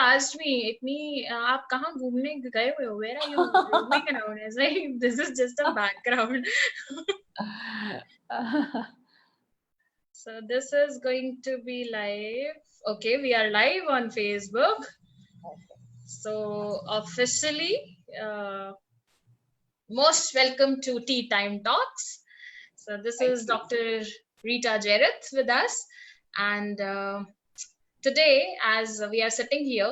asked me, "इतनी आप कहाँ घूमने गए हुए हो? Where are you roaming around?" I was like, "This is just a background." So this is going to be live. Okay, we are live on Facebook. So officially, most welcome to Tea Time Talks. So this is Dr. Rita Jairath with us, and today, as we are sitting here,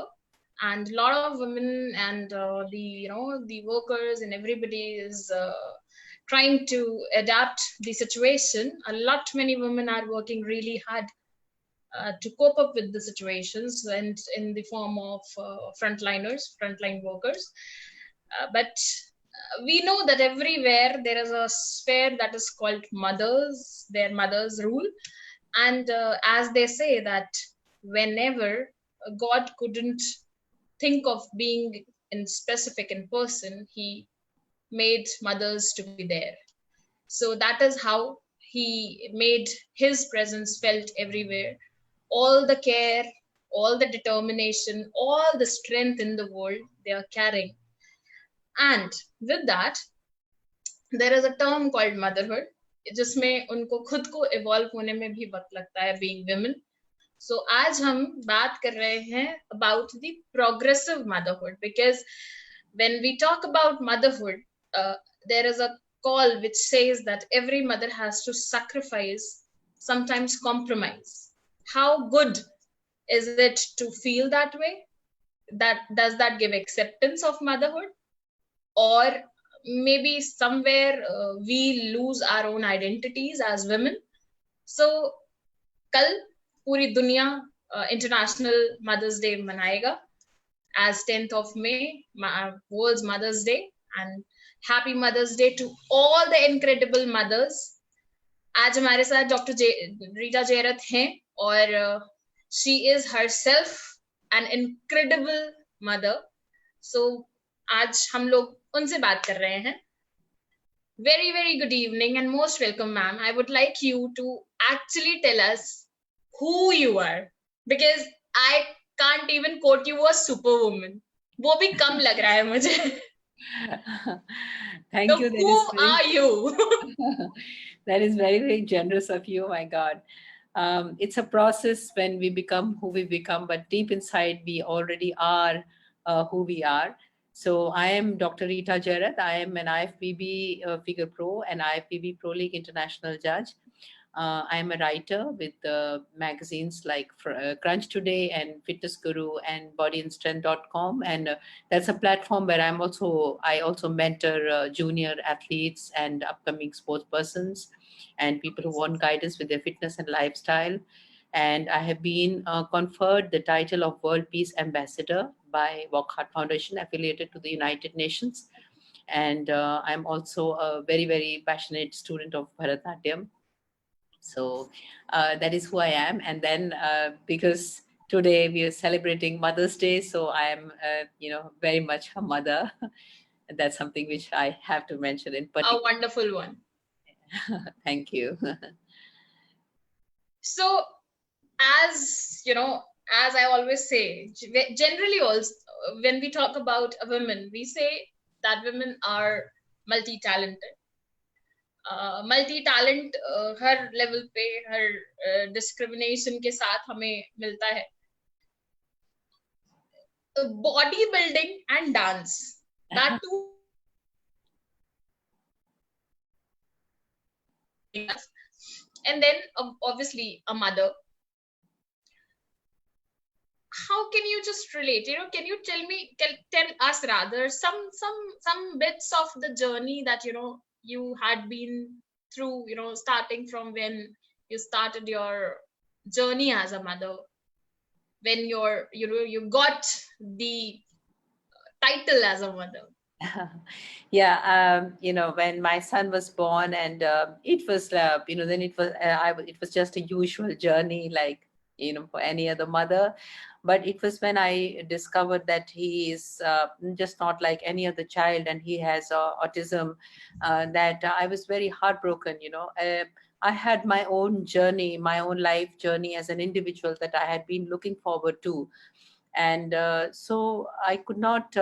and a lot of women and the workers and everybody is trying to adapt the situation. A lot many women are working really hard to cope up with the situations, and in the form of frontline workers. But we know that everywhere there is a sphere that is called mothers, their mothers rule. And as they say that whenever God couldn't think of being in specific in person, he made mothers to be there. So that is how he made his presence felt everywhere. All the care, all the determination, all the strength in the world they are carrying. And with that, there is a term called motherhood, जिसमें उनको खुद को evolve होने में भी वक्त लगता है, being women. So आज हम बात कर रहे हैं about the progressive motherhood, because when we talk about motherhood, there is a call which says that every mother has to sacrifice, sometimes compromise. How good is it to feel that way? Does that give acceptance of motherhood? Or maybe somewhere we lose our own identities as women. So कल पूरी दुनिया international mother's day मनाएगा as 10th of May, World's Mother's Day, and happy Mother's Day to all the incredible mothers. आज हमारे साथ doctor Rita Jayrath हैं, और she is herself an incredible mother. So आज हम लोग उनसे बात कर रहे हैं. Very, very good evening and most welcome, ma'am. I would like you to actually tell us who you are, because I can't even quote you a superwoman. वो भी कम लग रहा है मुझे. Thank you. Who are you? That is very, very generous of you. My God. It's a process when we become who we become, but deep inside we already are who we are. So I am Dr. Rita Jairath. I am an IFBB Figure Pro and IFBB Pro League International Judge. I am a writer with magazines like Crunch Today and Fitness Guru and bodyandstrength.com. And that's a platform where I also mentor junior athletes and upcoming sports persons and people who want guidance with their fitness and lifestyle. And I have been conferred the title of World Peace Ambassador by Walk Hard Foundation, affiliated to the United Nations. And I'm also a very, very passionate student of Bharatanatyam. So that is who I am. And then because today we are celebrating Mother's Day, so I am, very much a mother. And that's something which I have to mention in particular. A wonderful one. Thank you. So, as you know, as I always say, generally also when we talk about a woman, we say that women are multi-talented. Multi-talent हर level पे, हर discrimination के साथ हमें मिलता है. Body building and dance, that too, and then obviously a mother. How can you just relate? Can you tell us rather some bits of the journey that you had been through, starting from when you started your journey as a mother, when you got the title as a mother? Yeah, when my son was born, and it was, then it was just a usual journey, like, for any other mother. But it was when I discovered that he is just not like any other child, and he has autism, that I was very heartbroken. I had my own journey, my own life journey as an individual that I had been looking forward to. And so I could not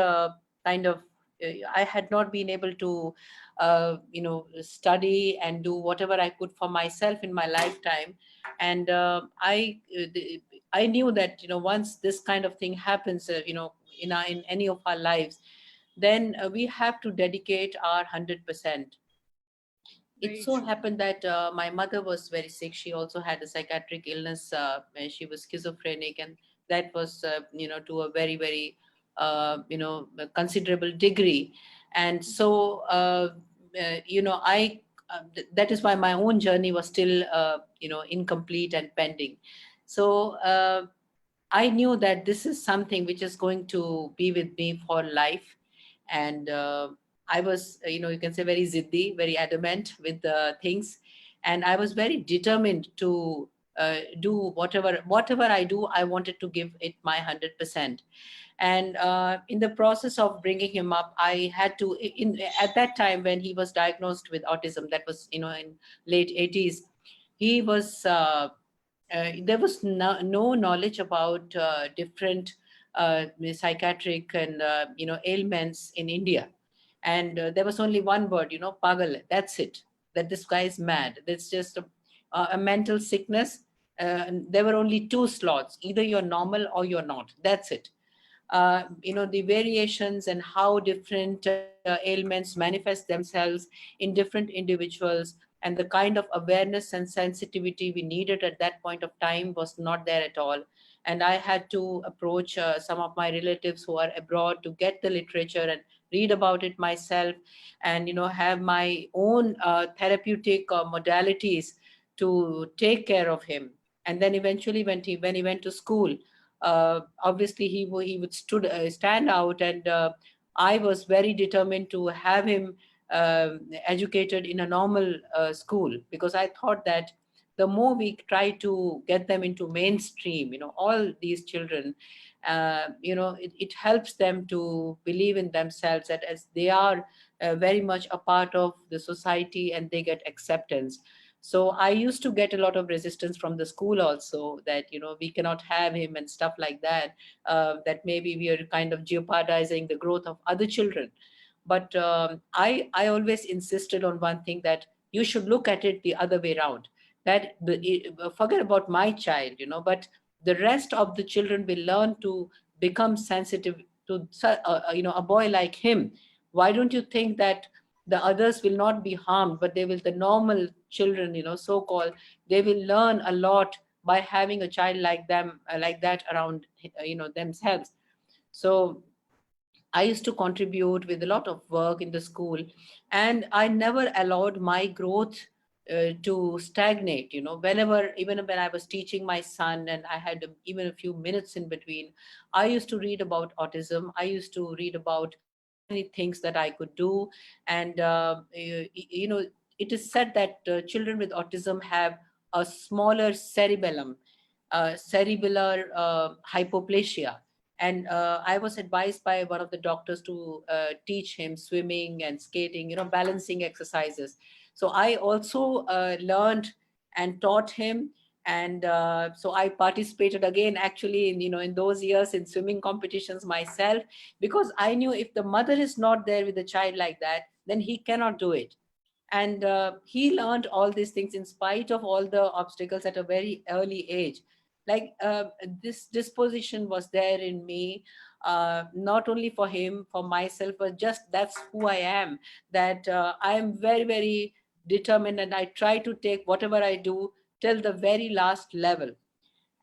kind of I had not been able to study and do whatever I could for myself in my lifetime. And I knew that once this kind of thing happens, in any of our lives, then we have to dedicate our 100%. It Very so true. happened that my mother was very sick. She also had a psychiatric illness. She was schizophrenic, and that was, to a very, very, a considerable degree. And so, that is why my own journey was still, incomplete and pending. So, I knew that this is something which is going to be with me for life. And I was, you can say, very ziddi, very adamant with the things. And I was very determined to do whatever I do. I wanted to give it my 100%. And in the process of bringing him up, I had to, at that time when he was diagnosed with autism, that was, in late 80s, he was there was no knowledge about different psychiatric and ailments in India. And there was only one word, pagal, that's it, that this guy is mad, that's just a mental sickness. And there were only two slots: either you're normal or you're not, that's it. The variations and how different ailments manifest themselves in different individuals, and the kind of awareness and sensitivity we needed at that point of time was not there at all. And I had to approach some of my relatives who are abroad to get the literature and read about it myself, and have my own therapeutic modalities to take care of him. And then eventually when he went to school, obviously he would stand out. And I was very determined to have him educated in a normal school, because I thought that the more we try to get them into mainstream, all these children, it helps them to believe in themselves, that as they are very much a part of the society, and they get acceptance. So I used to get a lot of resistance from the school also, that we cannot have him and stuff like that, that maybe we are kind of jeopardizing the growth of other children. But I always insisted on one thing, that you should look at it the other way around, that forget about my child, but the rest of the children will learn to become sensitive to a boy like him. Why don't you think that the others will not be harmed, but they will, the normal children, so called, they will learn a lot by having a child like them, like that around, themselves. So I used to contribute with a lot of work in the school, and I never allowed my growth to stagnate. Whenever, even when I was teaching my son, and I had even a few minutes in between, I used to read about autism. I used to read about so many things that I could do. And, it is said that children with autism have a smaller cerebellum, cerebellar hypoplasia. And I was advised by one of the doctors to teach him swimming and skating, balancing exercises. So I also learned and taught him. And so I participated again, actually, in those years, in swimming competitions myself, because I knew if the mother is not there with a child like that, then he cannot do it. And he learned all these things in spite of all the obstacles at a very early age. Like, this disposition was there in me, not only for him, for myself, but just that's who I am. That I am very, very determined, and I try to take whatever I do till the very last level.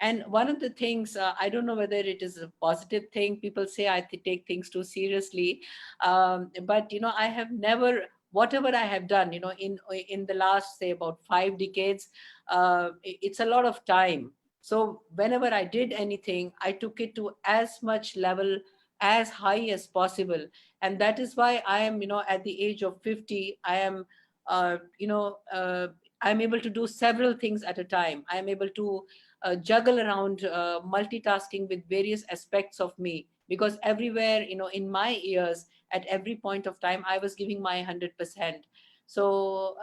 And one of the things, I don't know whether it is a positive thing. People say I take things too seriously, but I have never, whatever I have done, in the last, say, about 5 decades, it's a lot of time. So whenever I did anything, I took it to as much level, as high as possible. And that is why I am, at the age of 50, I am, I'm able to do several things at a time. I am able to juggle around, multitasking with various aspects of me, because everywhere, in my ears, at every point of time, I was giving my 100%. So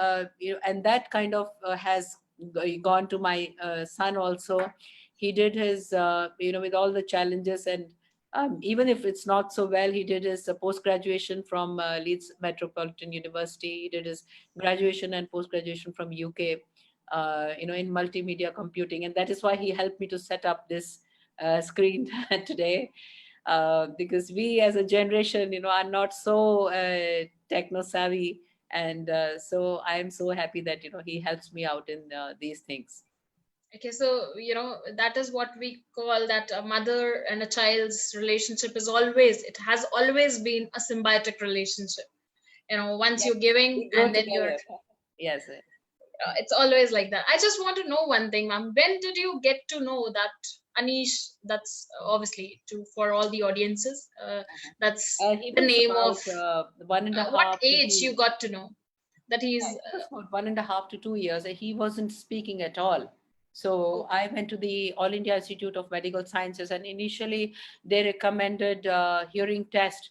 and that kind of has gone to my son also. he did his, with all the challenges, and even if it's not so well, he did his post-graduation from Leeds Metropolitan University. He did his graduation and post-graduation from UK, in multimedia computing. And that is why he helped me to set up this screen today, because we as a generation, are not so techno savvy. And so I am so happy that, he helps me out in these things. Okay, so that is what we call that a mother and a child's relationship it has always been a symbiotic relationship. Once Yes, you're giving we grow and then you're together. Yes. it's always like that. I just want to know one thing, ma'am. When did you get to know that Anish? That's obviously to for all the audiences. That's He the was name of about one and a what half to age 2. you got to know that Yeah, he's he was about 1.5 to 2 years. He wasn't speaking at all. So okay. I went to the All India Institute of Medical Sciences, and initially they recommended hearing test,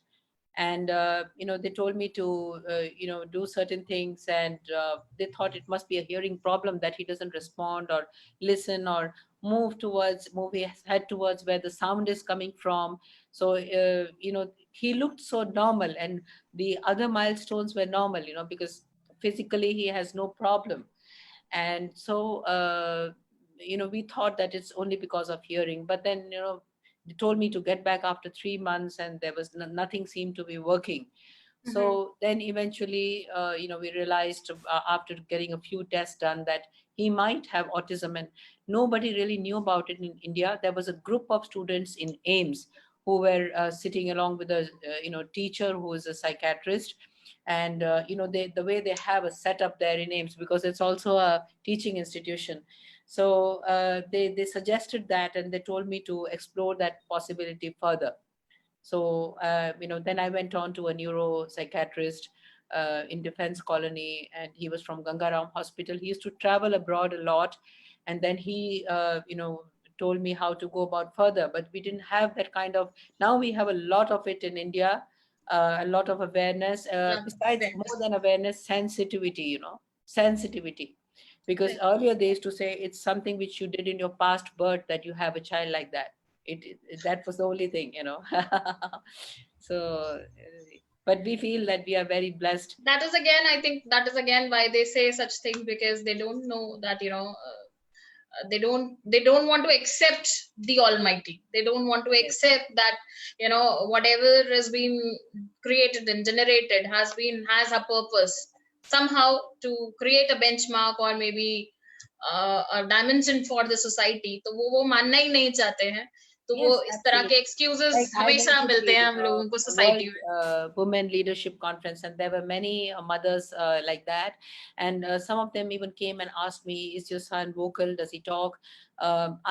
and they told me to do certain things, and they thought it must be a hearing problem, that he doesn't respond or listen or move his head towards where the sound is coming from. So he looked so normal, and the other milestones were normal, because physically he has no problem. And so we thought that it's only because of hearing, but then they told me to get back after 3 months, and there was nothing seemed to be working. Mm-hmm. So then eventually we realized, after getting a few tests done, that he might have autism, and nobody really knew about it in India. There was a group of students in AIMS who were sitting along with a teacher who is a psychiatrist, and the way they have a setup there in AIMS, because it's also a teaching institution. So they suggested that, and they told me to explore that possibility further. So then I went on to a neuropsychiatrist in Defense Colony, and he was from Gangaram Hospital. He used to travel abroad a lot, and then he told me how to go about further. But we didn't have that kind of. Now we have a lot of it in India, a lot of awareness. Love Besides, more awareness. than awareness, sensitivity. Sensitivity. Because Correct. earlier they used to say it's something which you did in your past birth, that you have a child like that. That was the only thing. So but we feel that we are very blessed. That is again, I think that is again why they say such things, because they don't know that they don't want to accept the Almighty. They don't want to Yes, accept that whatever has been created and generated has a purpose somehow, to create a benchmark or maybe a dimension for the society. तो वो मानना ही नहीं चाहते हैं, तो वो yes, इस तरह के absolutely. excuses Like I went हमेशा to मिलते हैं the हम लोगों को World society में. Women Leadership Conference, and there were many mothers like that. And some of them even came and asked me, "Is your son vocal? Does he talk?"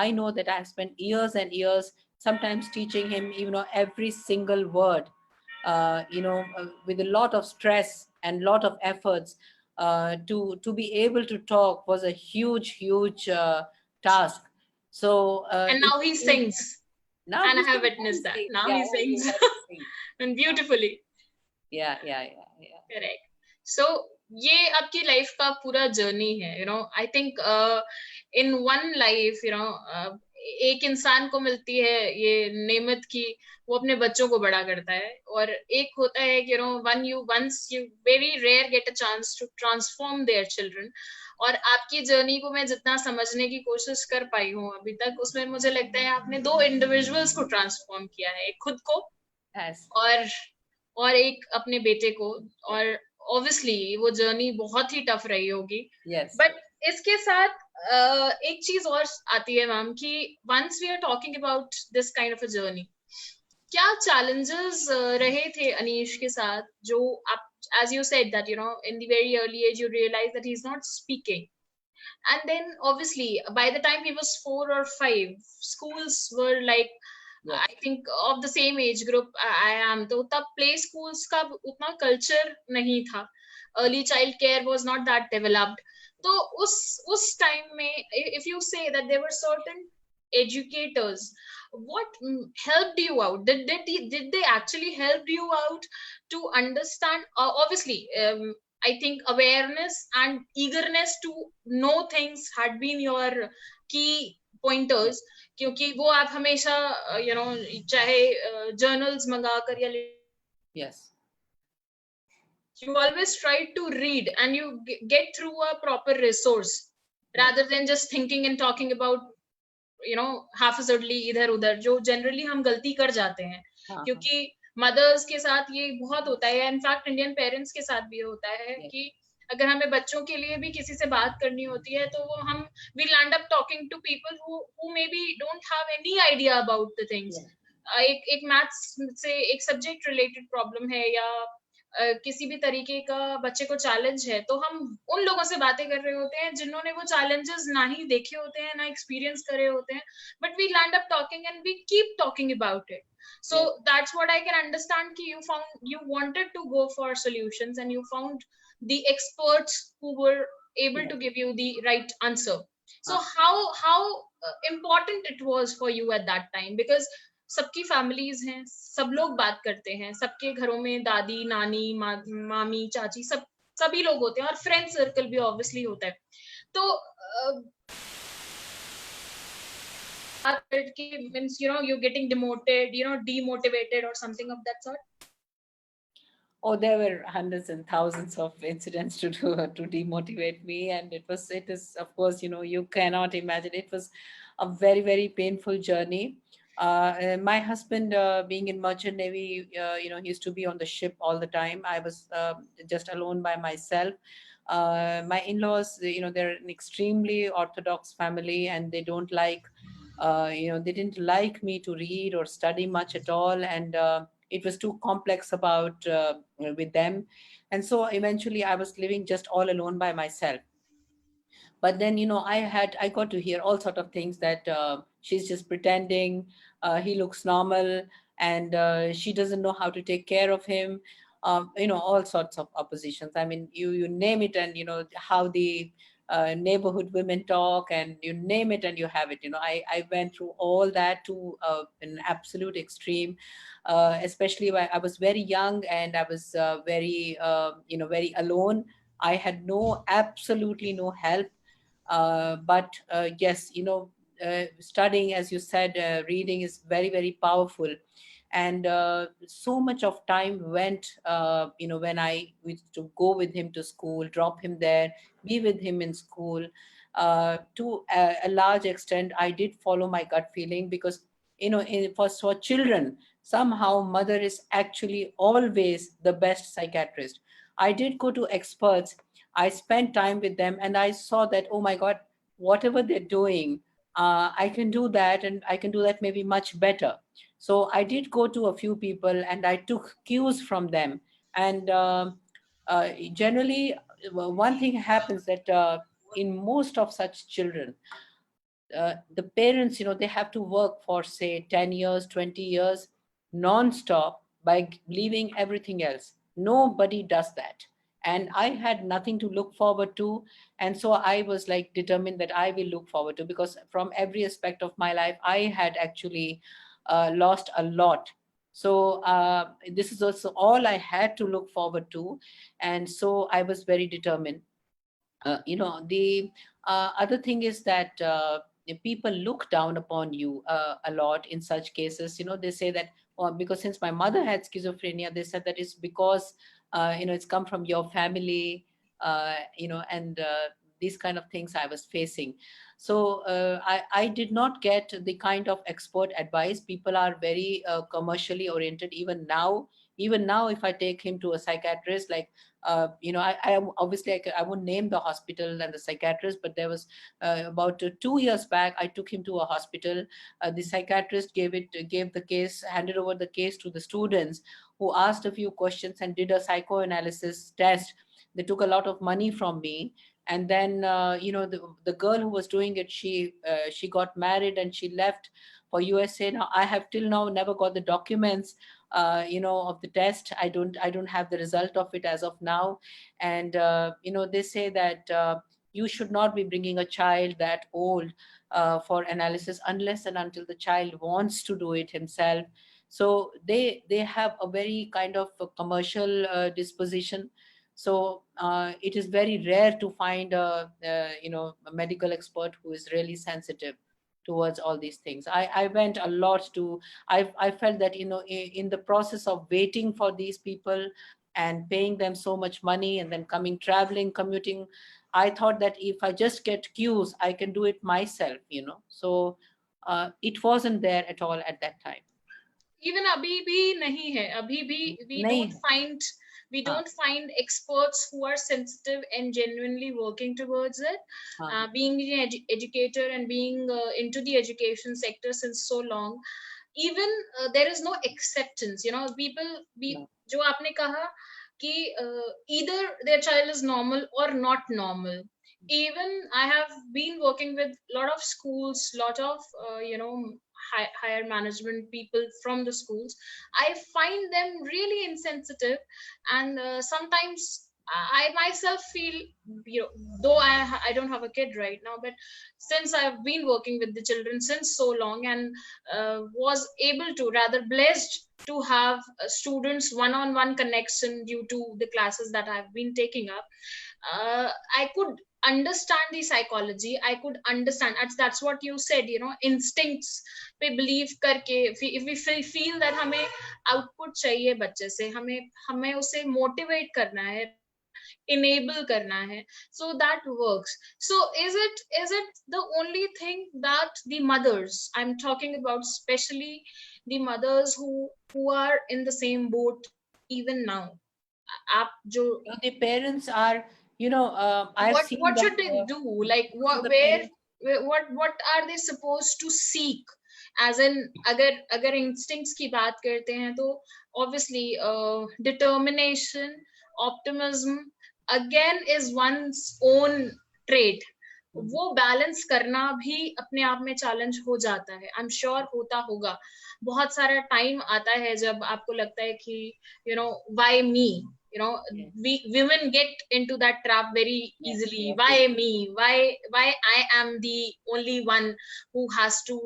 I know that I've spent years and years, sometimes teaching him, every single word, with a lot of stress and lot of efforts. To be able to talk was a huge task. So And it now he sings, now and I he have sings. witnessed that. Now Yeah, he yeah, you sings heard him sing. and beautifully. Yeah. Correct. So ये आपकी life का पूरा journey है. I think in one life एक इंसान को मिलती है ये नेमत की, वो अपने बच्चों को बड़ा करता है. और एक होता है कि once you very rare get a chance to transform their children. और आपकी जर्नी को मैं जितना समझने की कोशिश कर पाई हूँ अभी तक, उसमें मुझे लगता है आपने दो इंडिविजुअल्स को ट्रांसफॉर्म किया है, एक खुद को Yes, और एक अपने बेटे को. और ऑब्वियसली वो जर्नी बहुत ही टफ रही होगी. yes. बट इसके साथ एक चीज और आती है मैम, कि once we are talking about this kind of a journey, क्या चैलेंजेस रहे थे अनीश के साथ, जो आप, as you said that in the very early age you realize that he's not speaking, and then obviously by the time he was 4 or 5, schools were like, Yes. I think of the same age group I am, तो तब play schools का उतना culture नहीं था. Early child care was not that developed. तो उस time में, if you say that there were certain educators, what helped you out? Did they actually help you out to understand? Obviously, I think awareness and eagerness to know things had been your key pointers, क्योंकि वो आप हमेशा चाहे journals मंगा कर या Yes. you always try to read and you get through a proper resource Right. rather than just thinking and talking about haphazardly इधर उधर, जो जनरली हम गलती कर जाते हैं, Uh-huh. क्योंकि मदर्स के साथ ये बहुत होता है, इनफैक्ट इंडियन पेरेंट्स के साथ भी होता है Yes. कि अगर हमें बच्चों के लिए भी किसी से बात करनी होती है तो वो हम we land up talking to people who may be don't have any idea about the things. Yeah. एक मैथ्स से एक सब्जेक्ट रिलेटेड प्रॉब्लम है या किसी भी तरीके का बच्चे को चैलेंज है, तो हम उन लोगों से बातें कर रहे होते हैं जिन्होंने वो चैलेंजेस ना ही देखे होते हैं ना एक्सपीरियंस करे होते हैं, but we land up talking and we keep talking about it. So Yes. that's what I can understand ki you wanted to go for solutions and you found the experts who were able Yes. to give you the right answer. So Uh, how important it was for you at that time, because सबकी families हैं, सब लोग बात करते हैं, सबके घरों में दादी नानी मामी चाची सभी लोग होते हैं, और फ्रेंड सर्कल भी ऑब्वियसली होता है. तो means you're getting demoted, demotivated or something of that sort. Oh, there were hundreds and thousands of incidents to demotivate me, and it is, of course, you cannot imagine. It was a very, very painful journey. And my husband, being in merchant navy, he used to be on the ship all the time. I was just alone by myself. My in-laws, they're an extremely orthodox family, and they don't like, they didn't like me to read or study much at all, and it was too complex about with them. And so eventually I was living just all alone by myself. But then I got to hear all sort of things that she's just pretending, he looks normal, and she doesn't know how to take care of him. All sorts of oppositions. I mean, you name it, and how the neighborhood women talk, and you name it and you have it. I went through all that to an absolute extreme, especially when I was very young and I was very alone. I had absolutely no help. But yes, studying, as you said, reading is very, very powerful. And so much of time went, when I used to go with him to school, drop him there, be with him in school. To a large extent, I did follow my gut feeling, because for children, somehow mother is actually always the best psychiatrist. I did go to experts, I spent time with them, and I saw that, oh my God, whatever they're doing, I can do that, and I can do that maybe much better. So I did go to a few people and I took cues from them. And generally, one thing happens that in most of such children, the parents, they have to work for, say, 10 years, 20 years, non-stop, by leaving everything else. Nobody does that. And I had nothing to look forward to. And so I was like determined that I will look forward to, because from every aspect of my life, I had actually lost a lot. So this is also all I had to look forward to. And so I was very determined. The other thing is that people look down upon you a lot in such cases. They say that, because since my mother had schizophrenia, they said that it's because it's come from your family, and these kind of things I was facing. So I did not get the kind of expert advice. People are very commercially oriented even now. If I take him to a psychiatrist, like, I am obviously, I won't name the hospital and the psychiatrist, but there was about 2 years back, I took him to a hospital. The psychiatrist gave the case, handed over the case to the students, who asked a few questions and did a psychoanalysis test. They took a lot of money from me. And then the girl who was doing it, she got married and she left for USA. Now I have till now never got the documents of the test. I don't have the result of it as of now. And they say that you should not be bringing a child that old for analysis, unless and until the child wants to do it himself. So they have a very kind of a commercial disposition. So it is very rare to find a medical expert who is really sensitive towards all these things. I went a lot to, I felt that, in the process of waiting for these people and paying them so much money and then coming, traveling, commuting, I thought that if I just get cues, I can do it myself. So it wasn't there at all at that time. Even अभी भी नहीं है, अभी भी we नहीं don't है. find we हाँ, don't find experts who are sensitive and genuinely working towards it. हाँ, Being an educator and being into the education sector since so long, even there is no acceptance, you know, people be no. जो आपने कहा कि either their child is normal or not normal. Even I have been working with a lot of schools, lot of higher management people from the schools. I find them really insensitive, and sometimes I myself feel, though I don't have a kid right now, but since I've been working with the children since so long, and was able to, rather blessed to have students one-on-one connection due to the classes that I've been taking up, I could understand the psychology. I could understand, that's what you said, instincts पे believe करके, if we feel that हमें output चाहिए बच्चे से, हमें हमें उसे motivate करना है, enable करना है, so that works. So is it the only thing that the mothers, I'm talking about especially the mothers who are in the same boat even now, आप जो The parents are, I've seen what that should they do, like most of what the where parents. what are they supposed to seek, as in अगर instincts की बात करते हैं तो obviously determination, optimism again is one's own trait. वो balance करना भी अपने आप में चैलेंज हो जाता है, आई एम श्योर होता होगा। बहुत सारा टाइम आता है जब आपको लगता है कि why me, you know we women get into that trap very Yes, easily. yes, Why yes. me, why I am the only one who has to,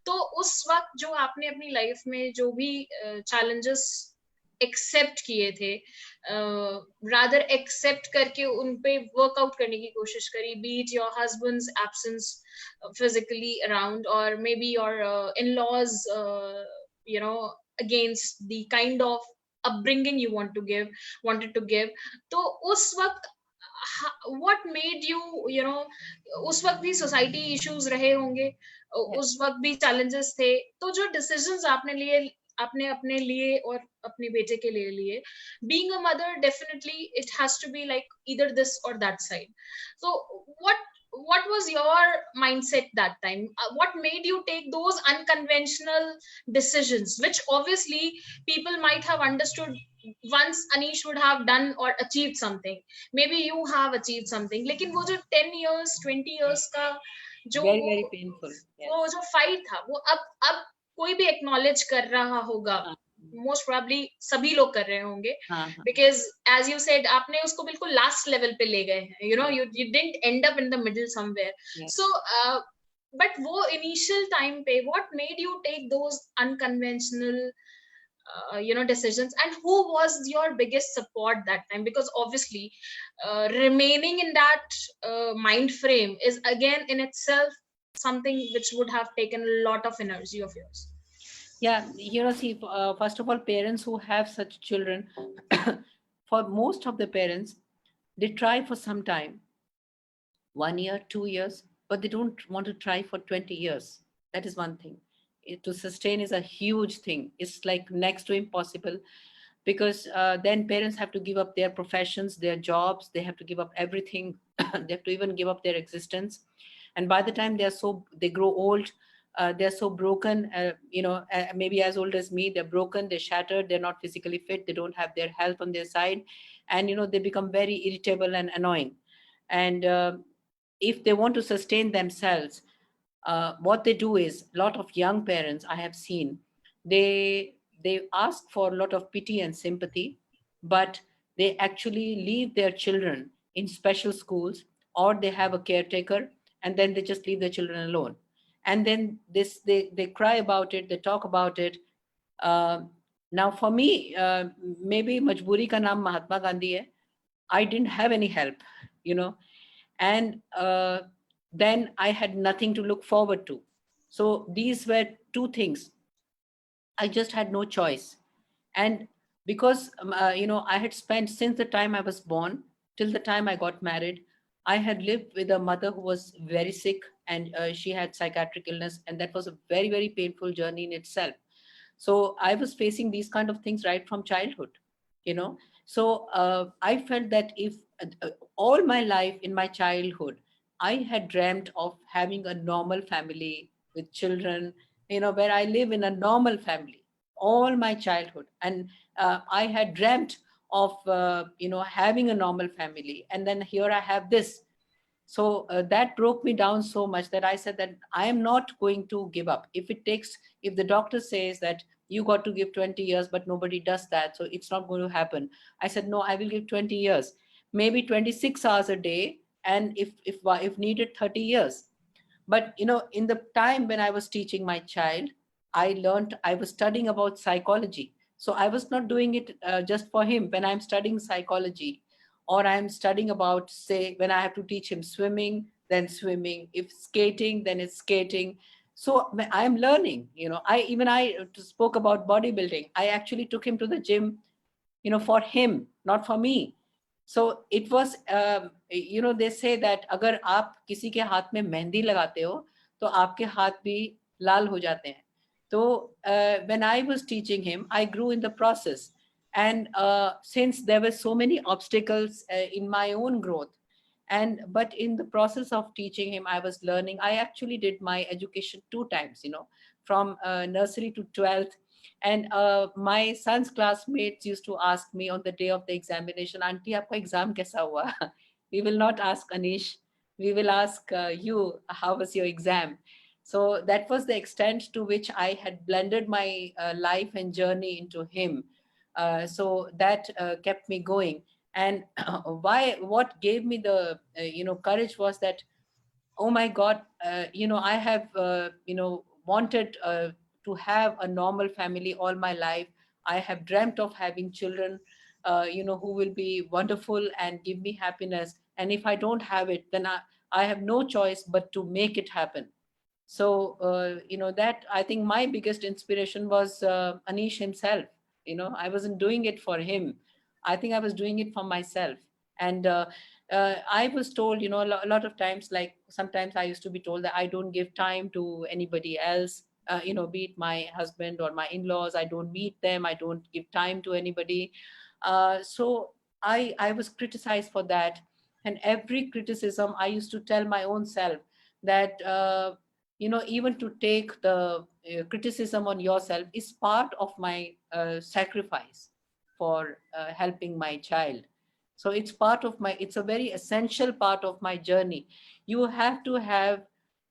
तो उस वक्त जो आपने अपनी लाइफ में जो भी challenges एक्सेप्ट किए थे, रादर एक्सेप्ट करके उन पे वर्कआउट करने की कोशिश करी, be it your husband's absence physically around, or maybe your in-laws, against the kind of upbringing you wanted to give, तो उस वक्त what made you, उस वक्त भी सोसाइटी इश्यूज रहे होंगे, Yes. उस वक्त भी चैलेंजेस थे, तो जो डिसीजंस आपने लिए, आपने अपने लिए और अपने बेटे के लिए, being a mother, definitely it has to be like either this or that side. So what was your mindset that time? What made you take those unconventional decisions, which obviously people might have understood once Anish would have done or achieved something, maybe you have achieved something, लेकिन वो जो 10 years 20 years का जो Very, very painful. Yes. वो जो fight था, वो अब कोई भी एक्नॉलेज कर रहा होगा, हाँ, मोस्ट प्रोबेबली सभी लोग कर रहे होंगे, हाँ, हाँ. बिकॉज एज यू सेड आपने उसको बिल्कुल लास्ट लेवल पे ले गए हैं, Yes. you didn't end up in the middle somewhere. Yes. So but वो इनिशियल टाइम पे what made you take those unconventional decisions, and who was your biggest support that time? Because obviously remaining in that mind frame is again in itself something which would have taken a lot of energy of yours. Yeah, see, first of all, parents who have such children, for most of the parents, they try for some time, 1 year, 2 years, but they don't want to try for 20 years. That is one thing. To sustain is a huge thing. It's like next to impossible, because then parents have to give up their professions, their jobs, they have to give up everything. They have to even give up their existence. And by the time they grow old, they're so broken, maybe as old as me, they're broken, they're shattered, they're not physically fit, they don't have their health on their side, and they become very irritable and annoying. And if they want to sustain themselves, what they do is, a lot of young parents I have seen, they ask for a lot of pity and sympathy, but they actually leave their children in special schools, or they have a caretaker, and then they just leave their children alone. And then they cry about it, they talk about it. uh, Now for me, maybe majburi ka naam Mahatma Gandhi hai. I didn't have any help, you know and then I had nothing to look forward to. So these were two things. I just had no choice. And because I had spent, since the time I was born till the time I got married, I had lived with a mother who was very sick, and she had psychiatric illness, and that was a very, very painful journey in itself. So I was facing these kind of things right from childhood, you know. So I felt that if all my life in my childhood I had dreamt of having a normal family with children, where I live in a normal family all my childhood, and I had dreamt of having a normal family, and then here I have this. So that broke me down so much that I said that I am not going to give up. If the doctor says that you got to give 20 years, but nobody does that, so it's not going to happen. I said, no, I will give 20 years, maybe 26 hours a day, and if needed, 30 years. But in the time when I was teaching my child, I was studying about psychology. So I was not doing it just for him. When I'm studying psychology, or I'm studying about, say, when I have to teach him swimming, then swimming, if skating, then it's skating. So I'm learning. I spoke about bodybuilding. I actually took him to the gym, for him, not for me. So it was, they say that अगर आप किसी के हाथ में मेहंदी लगाते हो तो आपके हाथ भी लाल हो जाते हैं. So when I was teaching him, I grew in the process. And since there were so many obstacles in my own growth, but in the process of teaching him, I was learning. I actually did my education two times, from nursery to 12th. And my son's classmates used to ask me on the day of the examination, Auntie, aapka exam kaisa hua? We will not ask Anish. We will ask you, how was your exam? So that was the extent to which I had blended my life and journey into him. So that kept me going. And what gave me the courage was that, oh my God, I have wanted to have a normal family all my life. I have dreamt of having children, who will be wonderful and give me happiness. And if I don't have it, then I have no choice but to make it happen. So that, I think, my biggest inspiration was Anish himself. I wasn't doing it for him. I think I was doing it for myself. And I was told, a lot of times, like sometimes I used to be told that I don't give time to anybody else, be it my husband or my in-laws. I don't meet them, I don't give time to anybody. So I was criticized for that. And every criticism, I used to tell my own self that even to take the criticism on yourself is part of my sacrifice for helping my child. So it's a very essential part of my journey. You have to have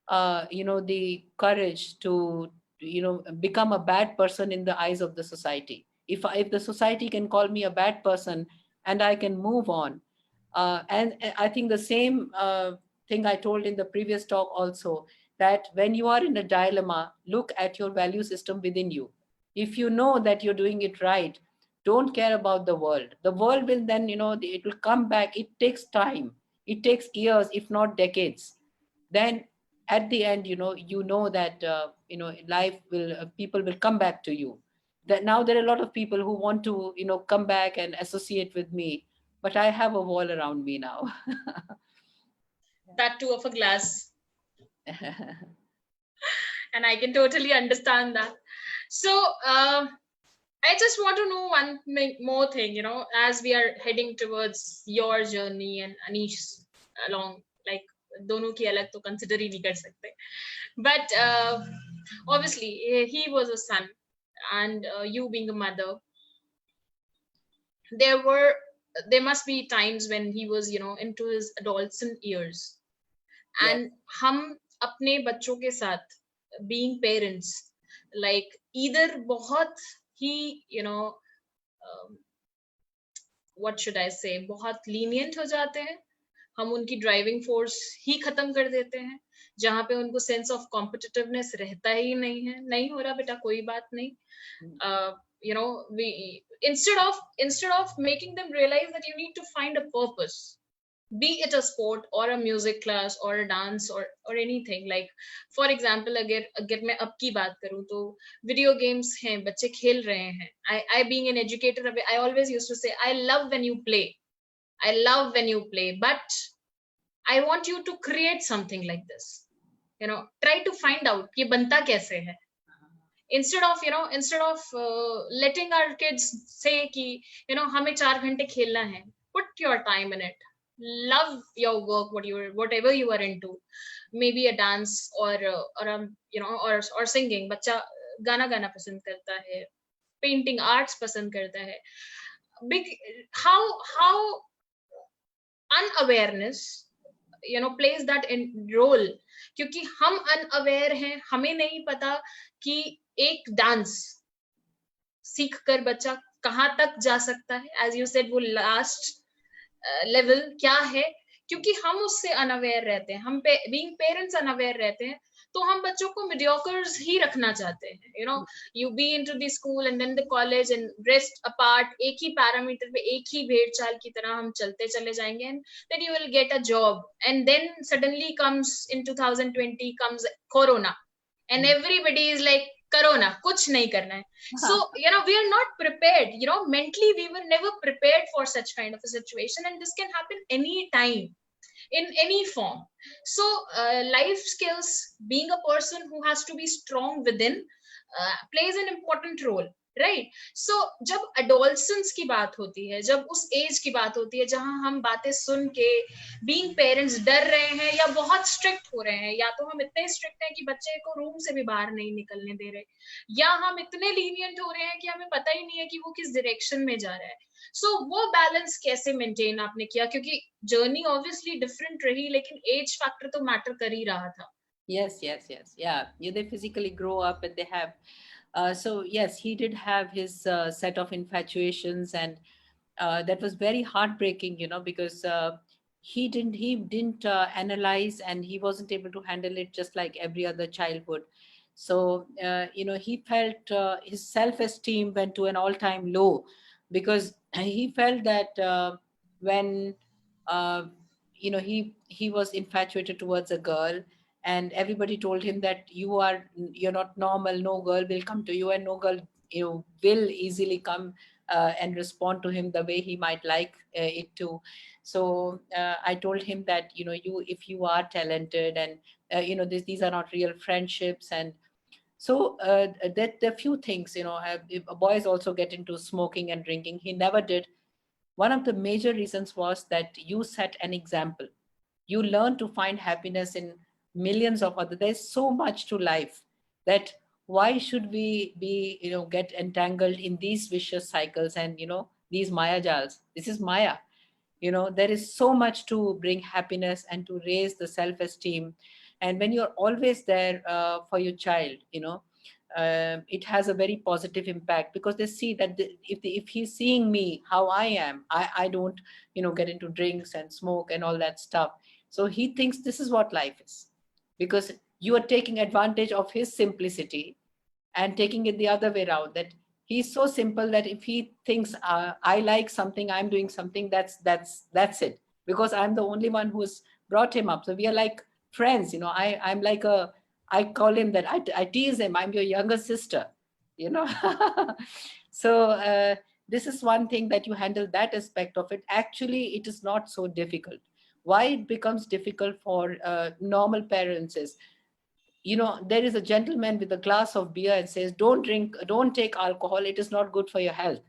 the courage to become a bad person in the eyes of the society. If the society can call me a bad person and I can move on. And I think the same thing I told in the previous talk also, that when you are in a dilemma, look at your value system within you. If you know that you're doing it right, don't care about the world. The world will then, it will come back. It takes time. It takes years, if not decades. Then at the end, you know that, life will, people will come back to you. That now there are a lot of people who want to, come back and associate with me, but I have a wall around me now. That too of a glass. And I can totally understand that. So I just want to know one more thing, as we are heading towards your journey and Anish's along, like दोनों की अलग तो consider ही नहीं कर सकते. But obviously he was a son, and you being a mother, there must be times when he was, into his adolescent years. Yes. And हम अपने बच्चों के साथ being parents, like either बहुत ही what should I say, बहुत lenient हो जाते हैं, हम उनकी ड्राइविंग फोर्स ही खत्म कर देते हैं, जहां पे उनको सेंस ऑफ कॉम्पिटिटिवनेस रहता ही नहीं है, नहीं हो रहा बेटा कोई बात नहीं. We instead of making them realize that you need to find a purpose, be it a sport or a music class or a dance or anything. Like for example, अगर अगर मैं अब की बात करूं तो वीडियो गेम्स हैं, बच्चे खेल रहे हैं. I being an educator, I always used to say, I love when you play, I love when you play, but I want you to create something like this. Try to find out ये बनता कैसे है. Instead of letting our kids say कि हमें 4 घंटे खेलना है, put your time in it. Love your work, whatever you are into. Maybe a dance or singing. बच्चा गाना गाना पसंद करता है, पेंटिंग आर्ट्स पसंद करता है. Big how unawareness plays that in role. क्योंकि हम अनअवेयर हैं, हमें नहीं पता कि एक डांस सीख कर बच्चा कहाँ तक जा सकता है. एज यू सेड, वो लास्ट लेवल क्या है. क्योंकि हम उससे अनअवेयर रहते हैं, हम बीइंग पेरेंट्स अनअवेयर रहते हैं, तो हम बच्चों को मीडियोकर्स ही रखना चाहते हैं. You be into the school and then the college and rest apart. एक ही पैरामीटर पे, एक ही भेड़ चाल की तरह हम चलते चले जाएंगे, and then you will get a job. And then suddenly comes in 2020 comes corona, and everybody is like, corona kuch nahi karna hai. So we are not prepared. Mentally we were never prepared for such kind of a situation, and this can happen any time, in any form. So life skills, being a person who has to be strong within, plays an important role, right? So जब adolescence की बात होती है, जब उस as की बात होती है जहां हम बातें सुन के बीइंग पेरेंट्स डर रहे हैं या बहुत स्ट्रिक्ट हो रहे हैं, या तो हम इतने स्ट्रिक्ट हैं कि बच्चे को रूम से भी बाहर नहीं निकलने दे रहे, या हम इतने लीनियंट हो रहे हैं कि हमें पता ही नहीं है कि वो किस डायरेक्शन में जा रहा है. सो वो बैलेंस कैसे मेंटेन आपने किया? क्योंकि जर्नी ऑब्वियसली डिफरेंट रही, लेकिन एज फैक्टर तो मैटर कर ही रहा था. Yes, yes, yes. Yeah, they physically grow up and they have. So yes, he did have his set of infatuations, and that was very heartbreaking, because he didn't analyze, and he wasn't able to handle it just like every other child would. So he felt his self-esteem went to an all-time low, because he felt that when uh, he was infatuated towards a girl, and everybody told him that you're not normal, no girl will come to you, and no girl will easily come and respond to him the way he might like it to. So I told him that you if you are talented, and these are not real friendships. And so that the few things, if boys also get into smoking and drinking, he never did. One of the major reasons was that you set an example. You learn to find happiness in millions of other. There's so much to life that why should we be get entangled in these vicious cycles and these maya jals. This is maya. There is so much to bring happiness and to raise the self-esteem. And when you're always there for your child, it has a very positive impact, because they see that if he's seeing me how I am, I don't get into drinks and smoke and all that stuff. So he thinks this is what life is, because you are taking advantage of his simplicity and taking it the other way around, that he's so simple that if he thinks I like something, I'm doing something, that's it, because I'm the only one who's brought him up. So we are like friends. I'm like I call him that, I tease him, I'm your younger sister, you know so this is one thing, that you handle that aspect of it. Actually, it is not so difficult. Why it becomes difficult for normal parents is, there is a gentleman with a glass of beer and says, don't take alcohol, it is not good for your health.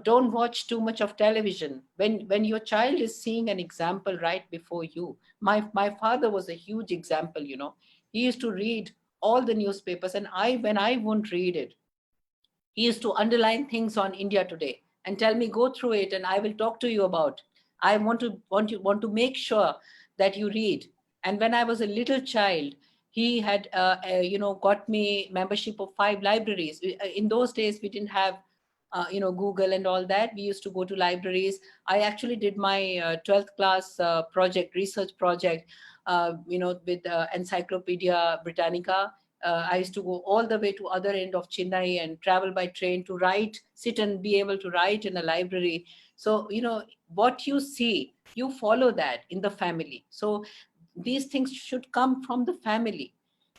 Don't watch too much of television. When your child is seeing an example right before you. My father was a huge example. He used to read all the newspapers, and when I wouldn't read it, he used to underline things on India Today and tell me, go through it and I will talk to you about. I want to make sure that you read. And when I was a little child, he had got me membership of 5 libraries. In those days, we didn't have Google and all that. We used to go to libraries. I actually did my 12th class research project with Encyclopedia Britannica. I used to go all the way to other end of Chennai and travel by train to write, sit and be able to write in a library. So, what you see, you follow that in the family. So these things should come from the family.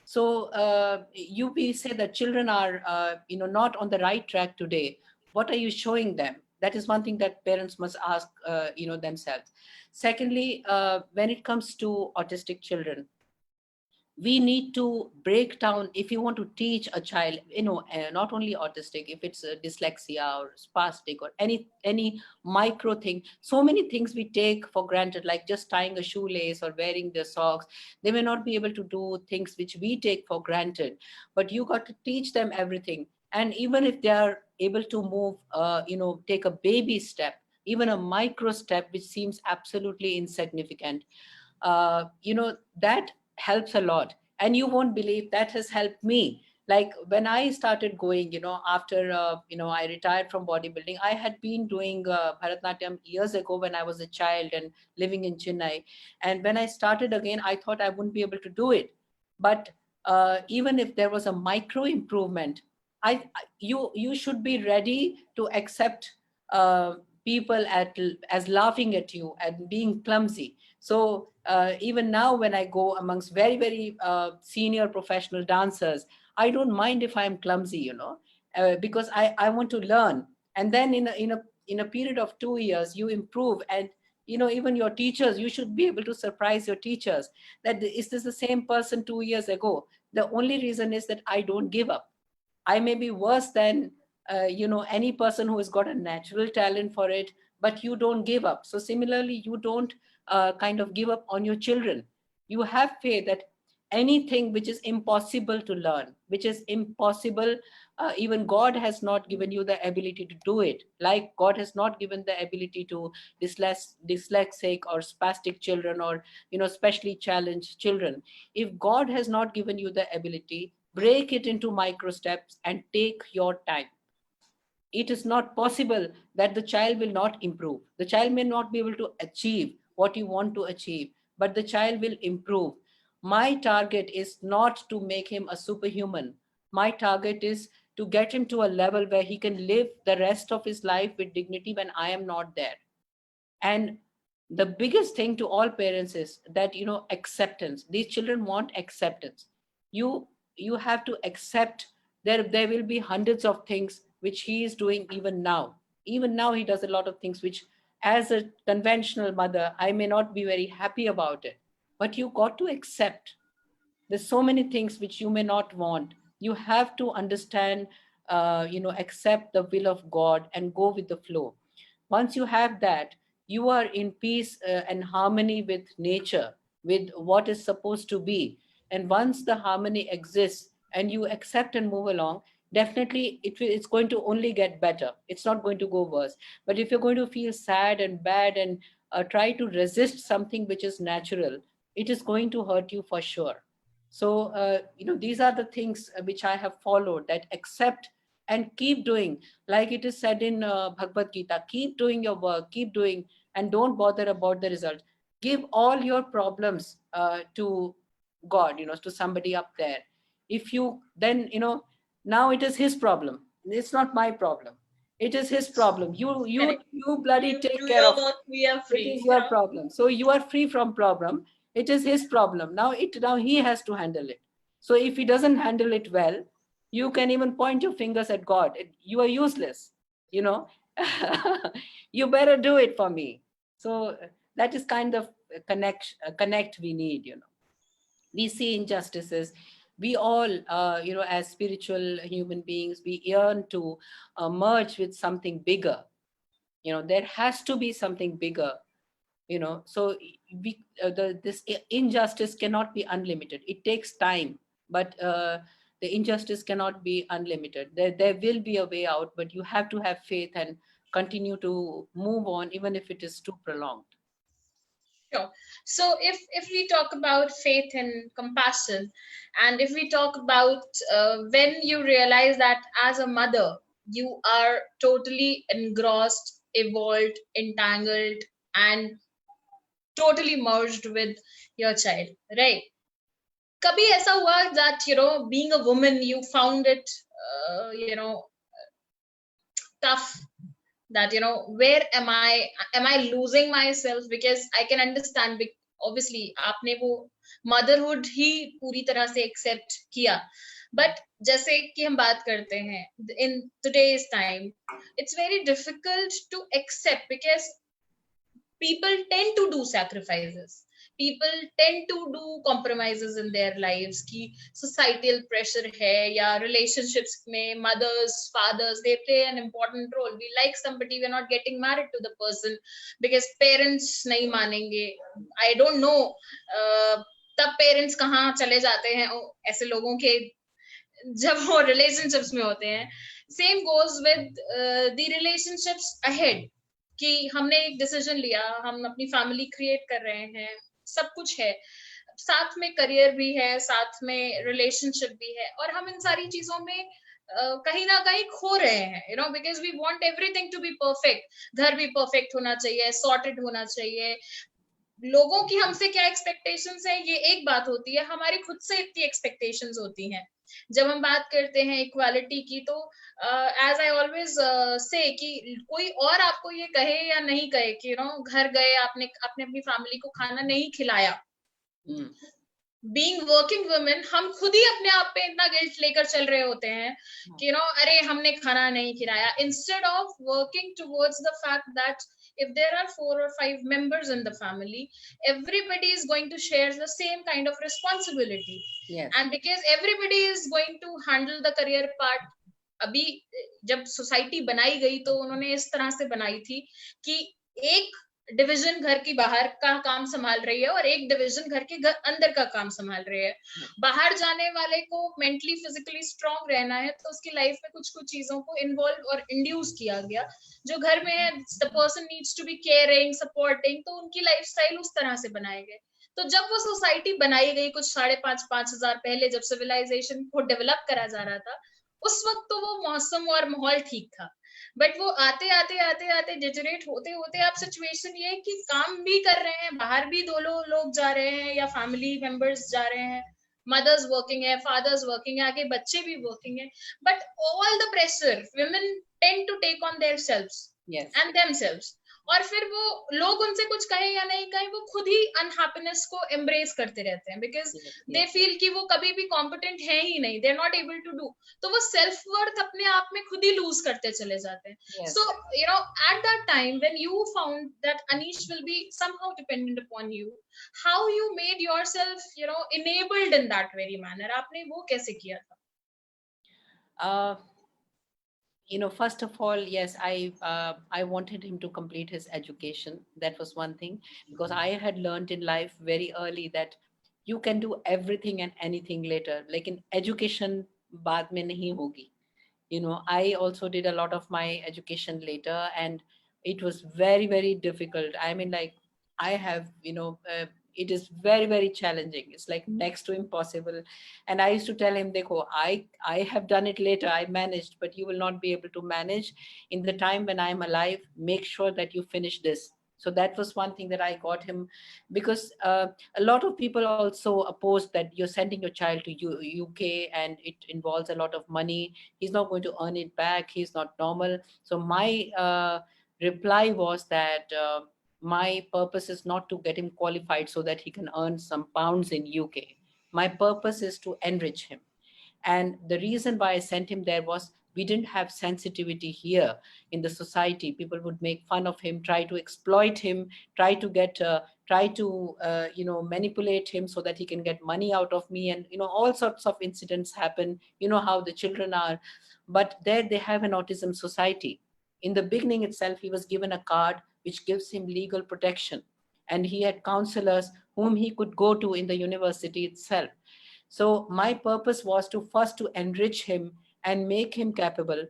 So we say that children are, not on the right track today. What are you showing them? That is one thing that parents must ask, themselves. Secondly, when it comes to autistic children, we need to break down, if you want to teach a child, not only autistic, if it's dyslexia or spastic or any micro thing. So many things we take for granted, like just tying a shoelace or wearing the socks. They may not be able to do things which we take for granted, but you got to teach them everything. And even if they are able to move, take a baby step, even a micro step which seems absolutely insignificant, that helps a lot. And you won't believe that has helped me. Like when I started going, after I retired from bodybuilding, I had been doing Bharatnatyam years ago when I was a child and living in Chennai. And when I started again, I thought I wouldn't be able to do it. But even if there was a micro improvement, you should be ready to accept uh, people as laughing at you and being clumsy. So even now, when I go amongst very, very senior professional dancers, I don't mind if I'm clumsy, because I want to learn. And then in a period of 2 years, you improve. And even your teachers, you should be able to surprise your teachers that is this the same person 2 years ago. The only reason is that I don't give up. I may be worse than any person who has got a natural talent for it, but you don't give up. So similarly, you don't kind of give up on your children. You have faith that anything which is impossible to learn, which is impossible, even God has not given you the ability to do it. Like God has not given the ability to dyslexic or spastic children, or specially challenged children. If God has not given you the ability, break it into micro steps and take your time. It is not possible that the child will not improve. The child may not be able to achieve what you want to achieve, but the child will improve. My target is not to make him a superhuman. My target is to get him to a level where he can live the rest of his life with dignity when I am not there. And the biggest thing to all parents is that acceptance. These children want acceptance. You have to accept. There will be hundreds of things which he is doing even now he does a lot of things which, as a conventional mother, I may not be very happy about it. But you got to accept. There's so many things which you may not want. You have to understand, accept the will of God and go with the flow. Once you have that, you are in peace and harmony with nature, with what is supposed to be. And once the harmony exists and you accept and move along, definitely it's going to only get better. It's not going to go worse. But if you're going to feel sad and bad and try to resist something which is natural, it is going to hurt you for sure. So these are the things which I have followed, that accept and keep doing. Like it is said in Bhagavad Gita, keep doing your work, keep doing, and don't bother about the result. Give all your problems to God, to somebody up there. If you then, now it is his problem. It's not my problem. It is his problem. You Correct. you bloody You take do care your of. work, we are It free. is your problem. So you are free from problem. It is his problem. Now he has to handle it. So if he doesn't handle it well, you can even point your fingers at God. You are useless. You know, you better do it for me. So that is kind of a connect we need. We see injustices. We all, as spiritual human beings, we yearn to merge with something bigger. There has to be something bigger. So this injustice cannot be unlimited. It takes time, but the injustice cannot be unlimited. There will be a way out, but you have to have faith and continue to move on, even if it is too prolonged. Sure. So if we talk about faith and compassion, and if we talk about when you realize that as a mother you are totally engrossed, evolved, entangled, and totally merged with your child, right? कभी ऐसा हुआ that being a woman you found it tough, that where am I losing myself? Because I can understand, obviously आपने वो motherhood ही पूरी तरह से accept किया, but जैसे कि हम बात करते हैं in today's time, it's very difficult to accept because people tend to do sacrifices, people tend to do compromises in their lives कि societal pressure है या relationships में mothers fathers they play an important role. We like somebody, we're not getting married to the person because parents नहीं मानेंगे. I don't know तब parents कहाँ चले जाते हैं ऐसे लोगों के जब वो relationships में होते हैं. Same goes with the relationships ahead कि हमने एक डिसीजन लिया, हम अपनी फैमिली क्रिएट कर रहे हैं, सब कुछ है, साथ में करियर भी है, साथ में रिलेशनशिप भी है, और हम इन सारी चीजों में कहीं ना कहीं खो रहे हैं, because we want everything to be perfect. घर भी परफेक्ट होना चाहिए, सॉर्टेड होना चाहिए. लोगों की हमसे क्या एक्सपेक्टेशंस है ये एक बात होती है, हमारी खुद से इतनी एक्सपेक्टेशंस होती हैं. जब हम बात करते हैं इक्वालिटी की, तो एज आई ऑलवेज से कि कोई और आपको ये कहे या नहीं कहे कि घर गए आपने अपनी फैमिली को खाना नहीं खिलाया, बीइंग वर्किंग वुमेन हम खुद ही अपने आप पे इतना गिल्ट लेकर चल रहे होते हैं कि अरे हमने खाना नहीं खिलाया, instead of working towards the fact that if there are 4 or 5 members in the family, everybody is going to share the same kind of responsibility. Yes. And because everybody is going to handle the career part, अभी जब society बनाई गई तो उन्होंने इस तरह से बनाई थी कि एक डिवीजन घर की बाहर का काम संभाल रही है और एक डिवीजन घर के अंदर का काम संभाल रही है. बाहर जाने वाले को मेंटली फिजिकली स्ट्रांग रहना है तो उसकी लाइफ में कुछ कुछ चीजों को इन्वॉल्व और इंड्यूस किया गया. जो घर में है the person needs to be caring supporting, तो उनकी लाइफस्टाइल उस तरह से बनाए गए. तो जब वो सोसाइटी बनाई गई कुछ 5,500 पहले, जब सिविलाइजेशन को डेवलप करा जा रहा था, उस वक्त तो वो मौसम और माहौल ठीक था. बट वो आते आते आते आते डिजरेट होते होते अब सिचुएशन ये है कि काम भी कर रहे हैं, बाहर भी दो लोग जा रहे हैं या फैमिली मेंबर्स जा रहे हैं, मदर्स वर्किंग है, फादर्स वर्किंग है, आगे बच्चे भी वर्किंग है, but all the pressure women tend to take on their selves. Yes. and themselves. और फिर वो लोग उनसे कुछ कहे या नहीं कहे, वो खुद ही अनहैप्पीनेस को एम्ब्रेस करते रहते हैं बिकॉज दे फील कि वो कभी भी कॉम्पिटेंट है ही नहीं, they are not able to do. तो वो सेल्फ वर्थ अपने आप में खुद ही लूज करते चले जाते हैं. So at that time when you found that Anish will be somehow dependent upon you, how you made yourself enabled in that very manner, आपने वो कैसे किया था? First of all, yes, I wanted him to complete his education. That was one thing, because I had learned in life very early that you can do everything and anything later. Like in education, baad mein nahi hogi. I also did a lot of my education later, and it was very, very difficult. I mean, like, I have, it is very, very challenging. It's like next to impossible. And I used to tell him, Dekho, I have done it later, I managed, but you will not be able to manage in the time when I'm alive. Make sure that you finish this. So that was one thing that I got him, because a lot of people also opposed that you're sending your child to UK and it involves a lot of money. He's not going to earn it back. He's not normal. So my reply was that my purpose is not to get him qualified so that he can earn some pounds in UK. My purpose is to enrich him. And the reason why I sent him there was we didn't have sensitivity here in the society. People would make fun of him, try to exploit him, try to manipulate him so that he can get money out of me. And, all sorts of incidents happen. You know how the children are. But there they have an autism society. In the beginning itself, he was given a card which gives him legal protection. And he had counselors whom he could go to in the university itself. So my purpose was to first to enrich him and make him capable.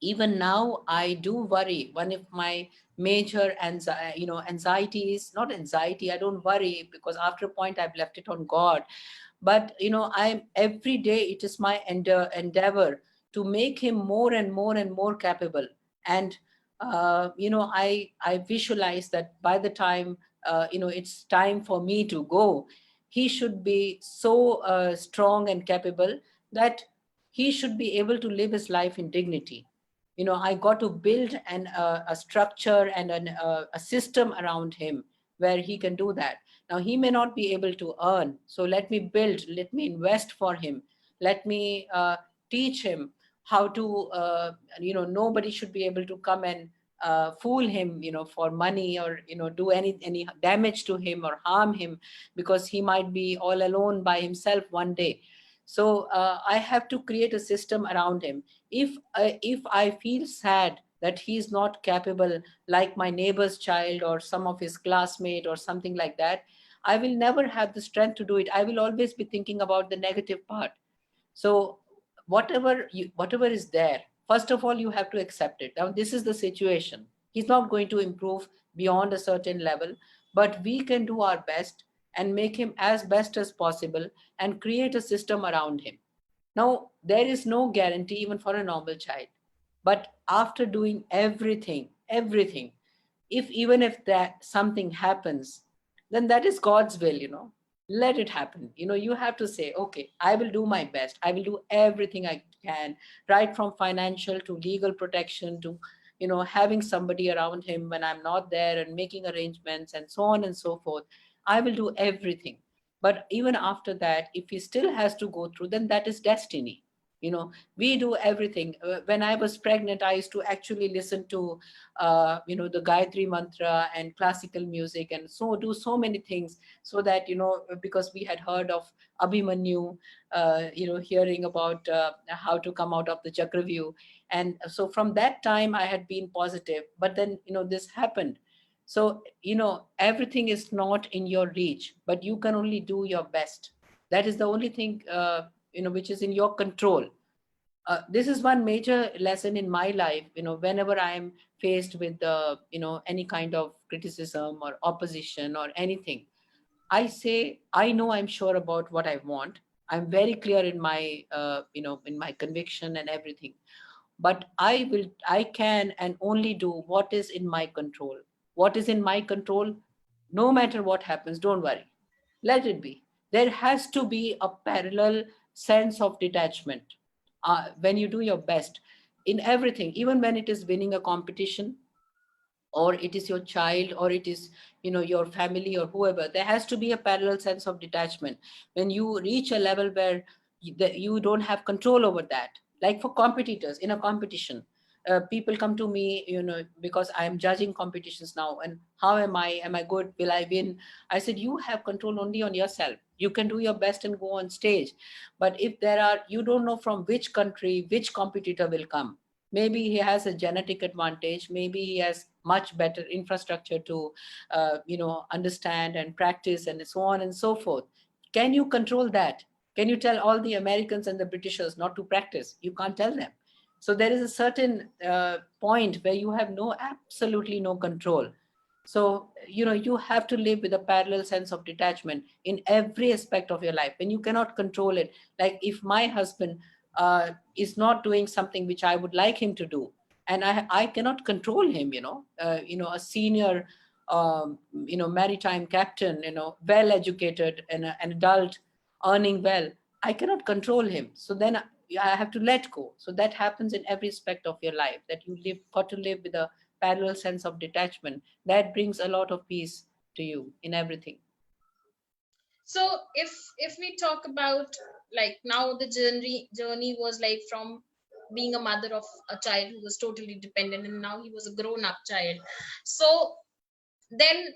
Even now, I do worry. One of my major anxiety is not anxiety. I don't worry because after a point I've left it on God. But I'm every day. It is my endeavor to make him more and more and more capable. And I visualize that by the time it's time for me to go, he should be so strong and capable that he should be able to live his life in dignity. I got to build a structure and a system around him where he can do that. Now, he may not be able to earn, so let me build, let me invest for him, let me teach him how to, nobody should be able to come and fool him, for money, or do any damage to him or harm him, because he might be all alone by himself one day. So I have to create a system around him. If I feel sad that he's not capable, like my neighbor's child or some of his classmate or something like that, I will never have the strength to do it. I will always be thinking about the negative part. So whatever is there, first of all, you have to accept it. Now, this is the situation. He's not going to improve beyond a certain level, but we can do our best and make him as best as possible and create a system around him. Now, there is no guarantee even for a normal child, but after doing everything, if even if that something happens, then that is God's will. Let it happen. You have to say, okay, I will do my best, I will do everything I can, right from financial to legal protection to having somebody around him when I'm not there and making arrangements and so on and so forth. I will do everything. But even after that, if he still has to go through, then that is destiny. We do everything. When I was pregnant, I used to actually listen to the Gayatri mantra and classical music, and so do so many things, so that because we had heard of Abhimanyu, hearing about how to come out of the Chakravyuh. And so from that time I had been positive, but then this happened. So everything is not in your reach, but you can only do your best. That is the only thing which is in your control. This is one major lesson in my life. Whenever I am faced with any kind of criticism or opposition or anything, I say, I know I'm sure about what I want. I'm very clear in my in my conviction and everything. But I can and only do what is in my control. What is in my control, no matter what happens, don't worry, let it be. There has to be a parallel sense of detachment when you do your best in everything, even when it is winning a competition, or it is your child, or it is your family or whoever. There has to be a parallel sense of detachment. When you reach a level where you don't have control over that, like for competitors in a competition, people come to me, because I am judging competitions now, and how am I good, will I win? I said, you have control only on yourself. You can do your best and go on stage, but if there are, you don't know from which country which competitor will come. Maybe he has a genetic advantage, maybe he has much better infrastructure to understand and practice and so on and so forth. Can you control that? Can you tell all the Americans and the Britishers not to practice? You can't tell them. So there is a certain point where you have absolutely no control. So you have to live with a parallel sense of detachment in every aspect of your life. When you cannot control it, like if my husband is not doing something which I would like him to do, and I cannot control him, a senior maritime captain, well educated and an adult, earning well, I cannot control him. So then I have to let go. So that happens in every aspect of your life, that you got to live with a parallel sense of detachment. That brings a lot of peace to you in everything. So if we talk about, like, now the journey was like from being a mother of a child who was totally dependent, and now he was a grown up child. So then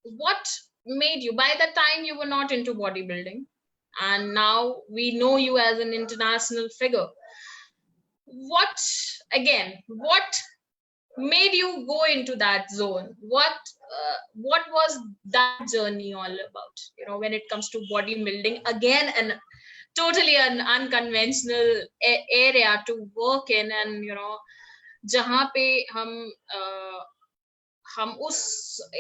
what made you, by the time you were not into bodybuilding, and now we know you as an international figure, what what made you go into that zone? What was that journey all about, when it comes to bodybuilding, again, and totally an unconventional area to work in, and जहाँ पे हम उस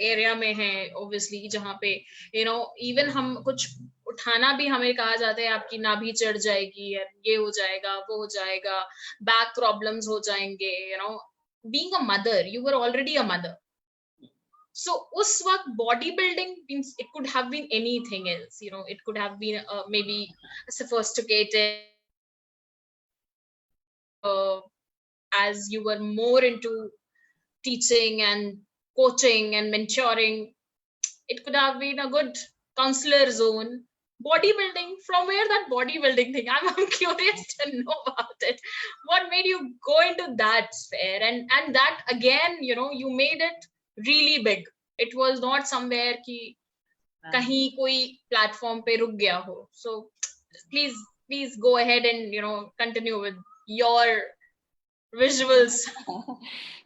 area में हैं, obviously, जहाँ पे even हम कुछ उठाना भी हमें कहा जाता है, आपकी नाभि चढ़ जाएगी, ये हो जाएगा, वो हो जाएगा, बैक प्रॉब्लम्स हो जाएंगे, being a mother, you were already a mother. So us वक्त bodybuilding means it could have been anything else, it could have been maybe sophisticated, as you were more into teaching and coaching and mentoring. It could have been a good counselor zone. Bodybuilding, from where that bodybuilding thing? I'm curious to know about it. What made you go into that sphere? And that again, you made it really big. It was not somewhere ki kahin koi platform pe ruk gaya ho. So please go ahead and continue with your visuals.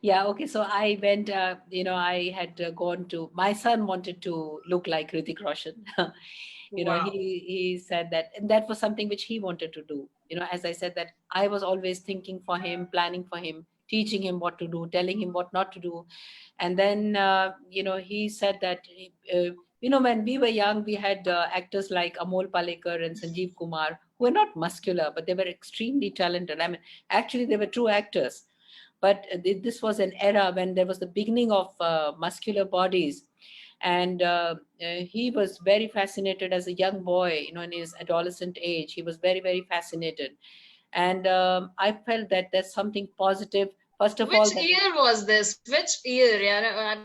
Yeah, okay. So I went, I had gone to, my son wanted to look like Hrithik Roshan. Wow. He said that, and that was something which he wanted to do. As I said, that I was always thinking for him, planning for him, teaching him what to do, telling him what not to do. And then, he said that, when we were young, we had actors like Amol Palekar and Sanjeev Kumar, who were not muscular, but they were extremely talented. I mean, actually, they were true actors. But this was an era when there was the beginning of muscular bodies. And he was very fascinated as a young boy, in his adolescent age. He was very, very fascinated. And I felt that there's something positive. First of all, Which that year was this? Which year? Yeah, that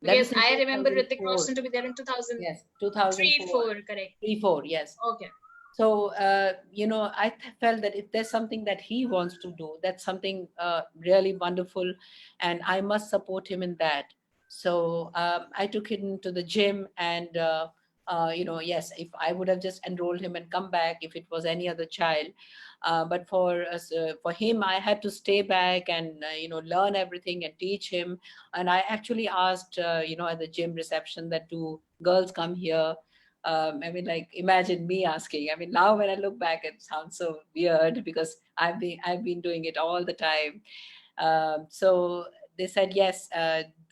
because was in I remember Hrithik 2004. Roshan to be there in Yes, 2003, 2004. 4, correct? 3, 4, yes. Okay. So, I felt that if there's something that he wants to do, that's something really wonderful, and I must support him in that. So, I took him to the gym, and, yes, if I would have just enrolled him and come back if it was any other child. But for us, for him, I had to stay back and, learn everything and teach him. And I actually asked, at the gym reception, that do girls come here? I mean, like, imagine me asking. I mean, now when I look back, it sounds so weird because I've been doing it all the time. So they said yes,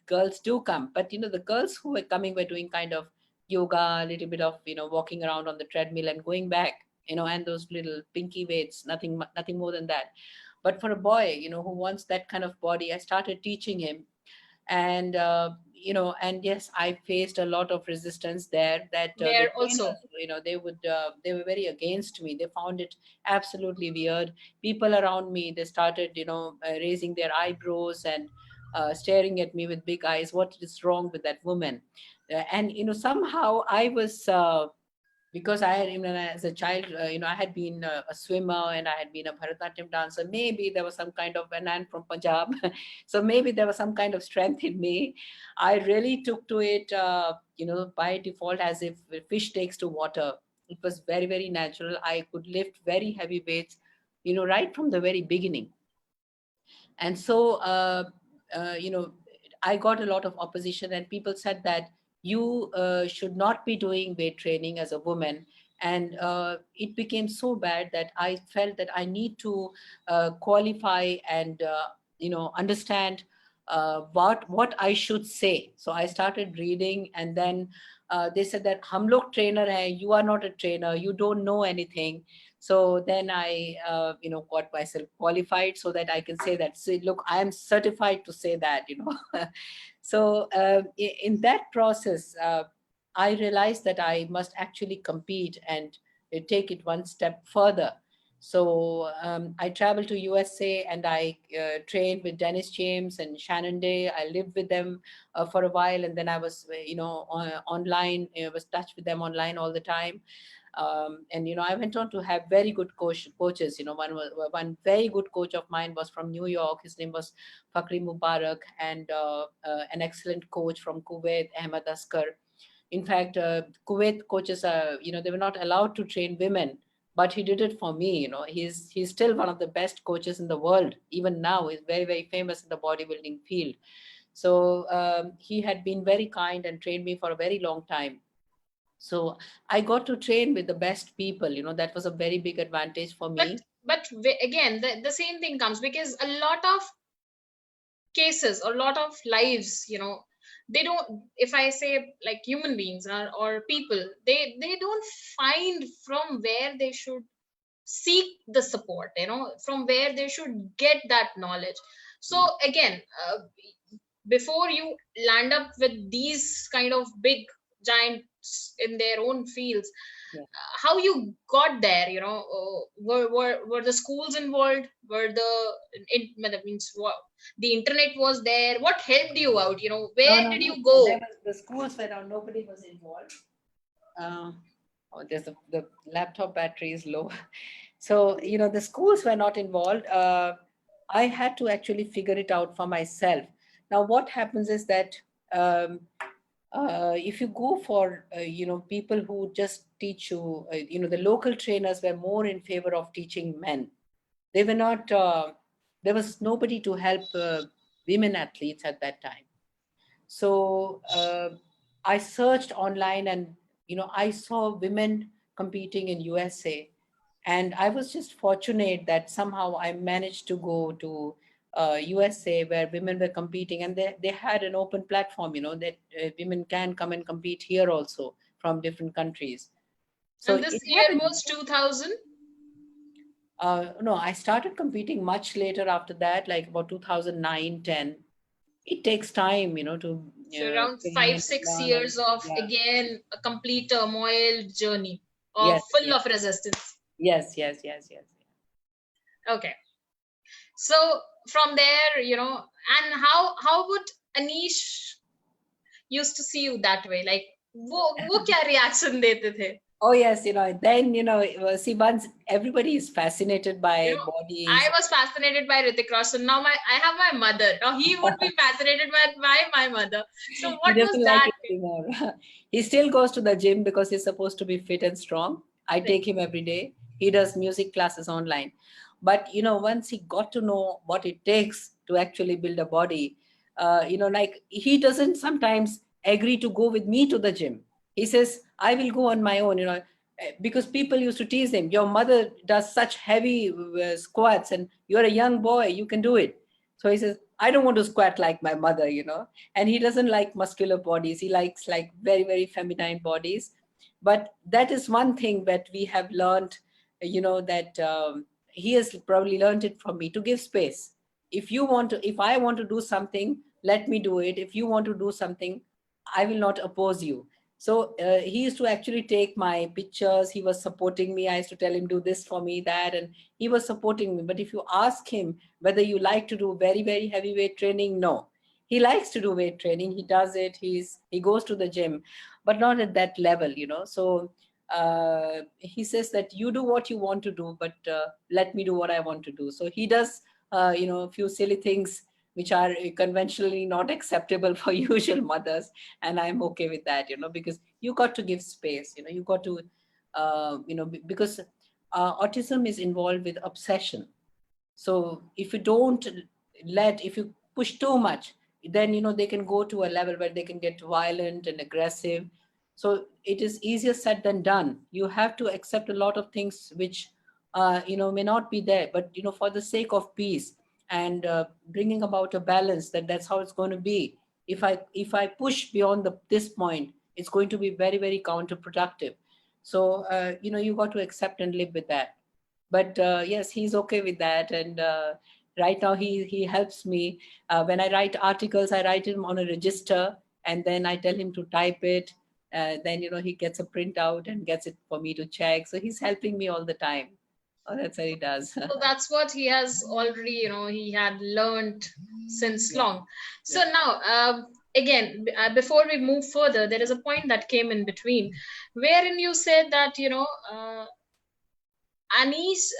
girls do come, but the girls who were coming were doing kind of yoga, a little bit of walking around on the treadmill and going back, and those little pinky weights, nothing more than that. But for a boy, who wants that kind of body, I started teaching him. And and yes, I faced a lot of resistance there, that the There trainers, also. they were very against me. They found it absolutely weird. People around me, they started raising their eyebrows and staring at me with big eyes. What is wrong with that woman? And somehow I was because I had, even as a child, I had been a swimmer and I had been a Bharatanatyam dancer. Maybe there was some kind of, and I'm from Punjab, so maybe there was some kind of strength in me. I really took to it, by default, as if a fish takes to water. It was very, very natural. I could lift very heavy weights, right from the very beginning. And so I got a lot of opposition, and people said that you should not be doing weight training as a woman. And it became so bad that I felt that I need to qualify and understand what I should say. So I started reading, and then they said that hum log trainer hai, you are not a trainer, you don't know anything. So then I got myself qualified so that I can say that, say, look, I am certified to say that. So in that process, I realized that I must actually compete and take it one step further. So I traveled to USA, and I trained with Dennis James and Shannon Day. I lived with them for a while, and then I was online, was touch with them online all the time. And I went on to have very good coaches. One very good coach of mine was from New York. His name was Fakri Mubarak. And an excellent coach from Kuwait, Ahmed Askar. In fact, Kuwait coaches are, they were not allowed to train women, but he did it for me. He's still one of the best coaches in the world. Even now, he's very, very famous in the bodybuilding field. So he had been very kind and trained me for a very long time. So I got to train with the best people. That was a very big advantage for but me. again, the same thing comes, because a lot of cases, a lot of lives, they don't, if I say like human beings, or people, they don't find from where they should seek the support, from where they should get that knowledge. So again, before you land up with these kind of big giants in their own fields, Yeah. how you got there, were the schools involved? Were that means what, the internet was there? What helped you out? No, Where no, did no. you There go? was the schools where nobody was involved. Uh, oh, there's the laptop battery is low. So, the schools were not involved. I had to actually figure it out for myself. Now, what happens is that um, if you go for, people who just teach you, the local trainers were more in favor of teaching men. They were not, there was nobody to help women athletes at that time. So I searched online, and I saw women competing in USA, and I was just fortunate that somehow I managed to go to USA where women were competing, and they had an open platform, that women can come and compete here also from different countries. So And it this year happened. was 2000. No, I started competing much later after that, like about 2009, 10. It takes time, to So around train five and six learn. And years of, yeah, again, a complete turmoil journey of yes, full yes, of resistance. yes, yes, yes, yes. Okay. So from there, and how would Anish used to see you that way? Like, वो क्या reaction देते थे? Oh yes, then see, once everybody is fascinated You by know, I bodies. was fascinated by Hrithik Roshan. Now I have my mother. Now he would be fascinated by my mother. So He what was doesn't like that? it anymore. He still goes to the gym because he's supposed to be fit and strong. I Right. take him every day. He does music classes online. But once he got to know what it takes to actually build a body, like he doesn't sometimes agree to go with me to the gym. He says, I will go on my own, because people used to tease him. Your mother does such heavy squats, and you're a young boy, you can do it. So he says, I don't want to squat like my mother, and he doesn't like muscular bodies. He likes like very, very feminine bodies. But that is one thing that we have learned, that he has probably learned it from me, to give space. If I want to do something, let me do it. If you want to do something, I will not oppose you. So he used to actually take my pictures. He was supporting me. I used to tell him, do this for me, that, and he was supporting me. But if you ask him whether you like to do very, very heavyweight training, no. He likes to do weight training. He does it. He goes to the gym, but not at that level, So he says that you do what you want to do, but let me do what I want to do. So he does, a few silly things which are conventionally not acceptable for usual mothers, and I'm okay with that, because you got to give space. You got to, because autism is involved with obsession. So if you push too much, then they can go to a level where they can get violent and aggressive. So it is easier said than done. You have to accept a lot of things which may not be there, but for the sake of peace and bringing about a balance, that's how it's going to be. If I push beyond this point, it's going to be very, very counterproductive. So you got to accept and live with that. But yes, he's okay with that. And right now he helps me when I write articles. I write him on a register, and then I tell him to type it. Then he gets a printout and gets it for me to check. So he's helping me all the time. Oh, that's what he does. So that's what he has already, he had learned since Yeah, long. So yeah. now, again, before we move further, there is a point that came in between, wherein you said that, Anis,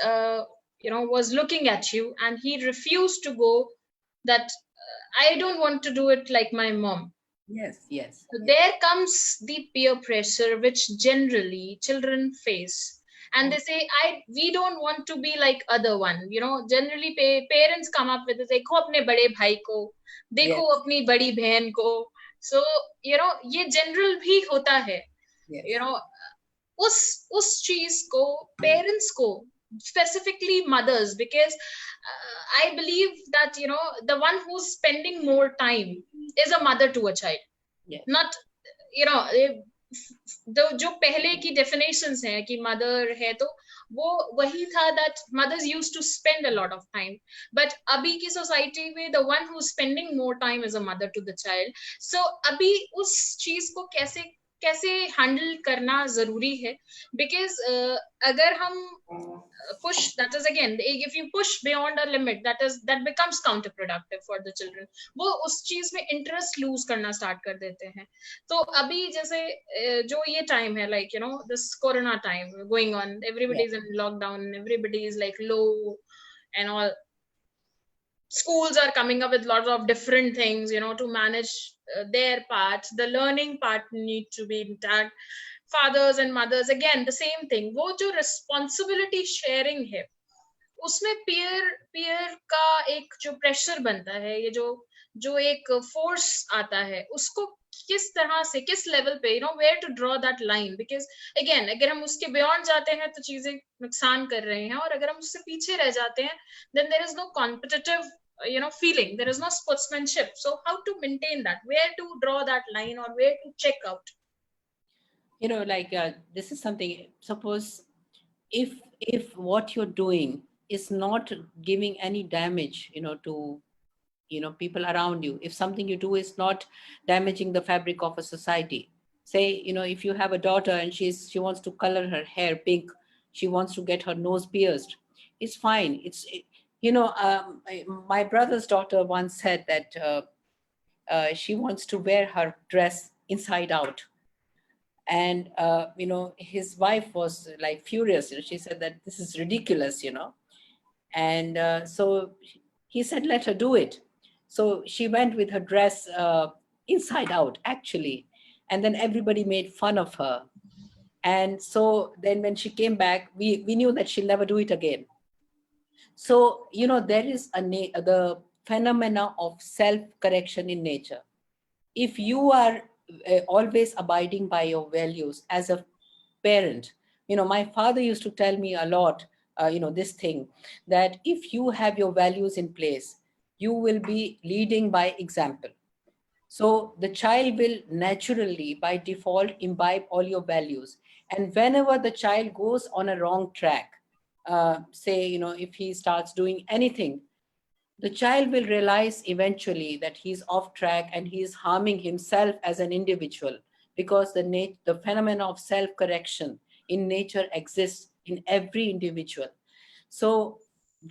was looking at you and he refused to go. That I don't want to do it like my mom. Yes, yes, So yes. there comes the peer pressure, which generally children face. And they say, we don't want to be like other one. Generally parents come up with, देखो अपने बड़े भाई को, देखो Yes, अपनी बड़ी बहन को. So, ये general भी होता है. yes, You know, उस चीज को parents को, specifically mothers, because I believe that the one who's spending more time is a mother to a child, yes, not जो पहले की डेफिनेशंस हैं कि मदर है तो वो वही था that mothers used to spend a lot of time, but अभी की society में the one who's spending more time is a mother to the child. So अभी उस चीज को कैसे कैसे हैंडल करना जरूरी है, बिकॉज अगर हम push, that is again, if you push beyond a limit, that becomes counterproductive for the children. वो उस चीज में इंटरेस्ट लूज करना स्टार्ट कर देते हैं. तो अभी जैसे जो ये टाइम है, like you know, this corona time going on, everybody Yeah. is in lockdown, everybody is like low and all. Schools are coming up with lots of different things, you know, to manage their part. The learning part need to be intact. Fathers and mothers, again the same thing, वो जो responsibility sharing है, उसमें peer peer का एक जो pressure बनता है, ये जो जो एक फोर्स आता है, उसको किस तरह से, किस लेवल पे, you know, where to draw that line. Because again अगर हम उसके बियॉन्ड जाते हैं तो चीजें नुकसान कर रहे हैं, और अगर हम उससे पीछे रह जाते हैं, then there is no competitive, you know, feeling, there is no sportsmanship. So how to maintain that, where to draw that line, or where to check out? Like this is something, suppose if what you're doing is not giving any damage, to people around you, if something you do is not damaging the fabric of a society. Say, if you have a daughter and she wants to color her hair pink, she wants to get her nose pierced, it's fine. My brother's daughter once said that she wants to wear her dress inside out, and his wife was like furious. She said that this is ridiculous, and so he said, let her do it. So she went with her dress inside out, actually, and then everybody made fun of her. And so then when she came back, we knew that she'll never do it again. So there is the phenomena of self correction in nature. If you are always abiding by your values as a parent, my father used to tell me a lot, this thing, that if you have your values in place, you will be leading by example. So the child will naturally, by default, imbibe all your values. And whenever the child goes on a wrong track, say, if he starts doing anything, the child will realize eventually that he's off track and he is harming himself as an individual, because the phenomena of self-correction in nature exists in every individual. So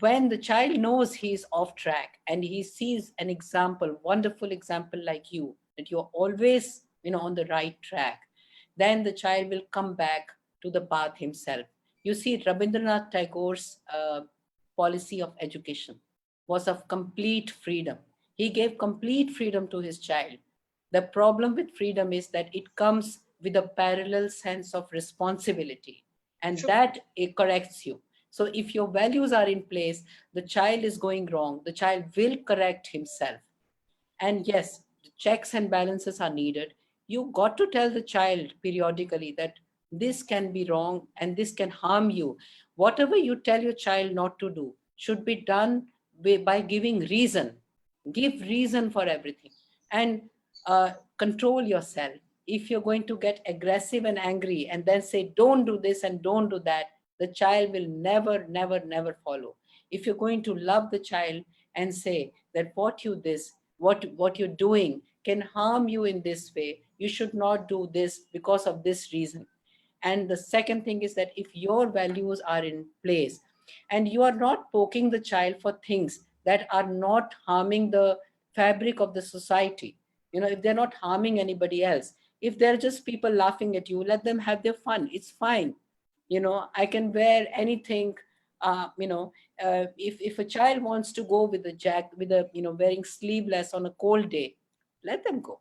when the child knows he's off track and he sees an example, wonderful example like you, that you're always, on the right track, then the child will come back to the path himself. You see, Rabindranath Tagore's policy of education was of complete freedom. He gave complete freedom to his child. The problem with freedom is that it comes with a parallel sense of responsibility, and True. that it corrects you. So if your values are in place, the child is going wrong, the child will correct himself. And yes, checks and balances are needed. You got to tell the child periodically that this can be wrong and this can harm you. Whatever you tell your child not to do should be done by giving reason. Give reason for everything, and control yourself. If you're going to get aggressive and angry and then say, don't do this and don't do that, the child will never, never, never follow. If you're going to love the child and say that what you're doing can harm you in this way, you should not do this because of this reason. And the second thing is that if your values are in place and you are not poking the child for things that are not harming the fabric of the society, if they're not harming anybody else, if they're just people laughing at you, let them have their fun. It's fine. I can wear anything. If a child wants to go with a wearing sleeveless on a cold day, let them go.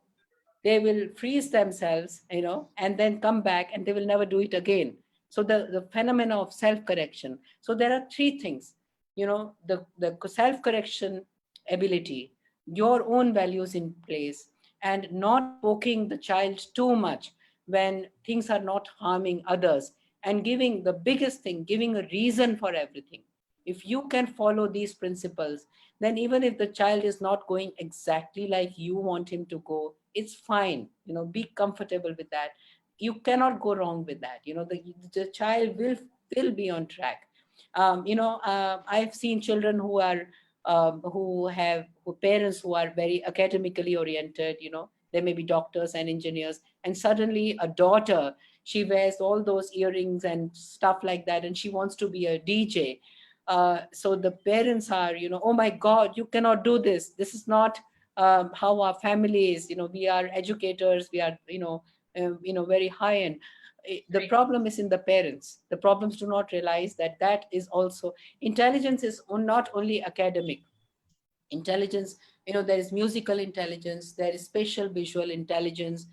They will freeze themselves, and then come back and they will never do it again. So the phenomena of self-correction. So there are three things, the self-correction ability, your own values in place, and not poking the child too much when things are not harming others, and giving the biggest thing, giving a reason for everything. If you can follow these principles, then even if the child is not going exactly like you want him to go, it's fine. Be comfortable with that. You cannot go wrong with that. The child will will be on track. I've seen children who are who parents who are very academically oriented. They may be doctors and engineers, and suddenly a daughter, she wears all those earrings and stuff like that, and she wants to be a DJ. So the parents are, oh my God, you cannot do this. This is not how our family is. We are educators. We are, very high end. The Right. problem is in the parents. The problems do not realize that that is also intelligence is not only academic intelligence. There is musical intelligence, there is spatial visual intelligence.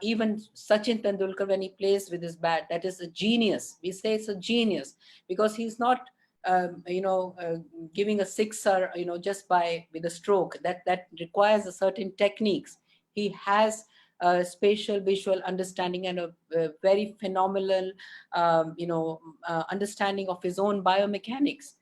Even Sachin Tendulkar, when he plays with his bat, that is a genius. We say it's a genius because he's not giving a sixer, just by with a stroke. That requires a certain techniques. He has spatial visual understanding and a very phenomenal understanding of his own biomechanics.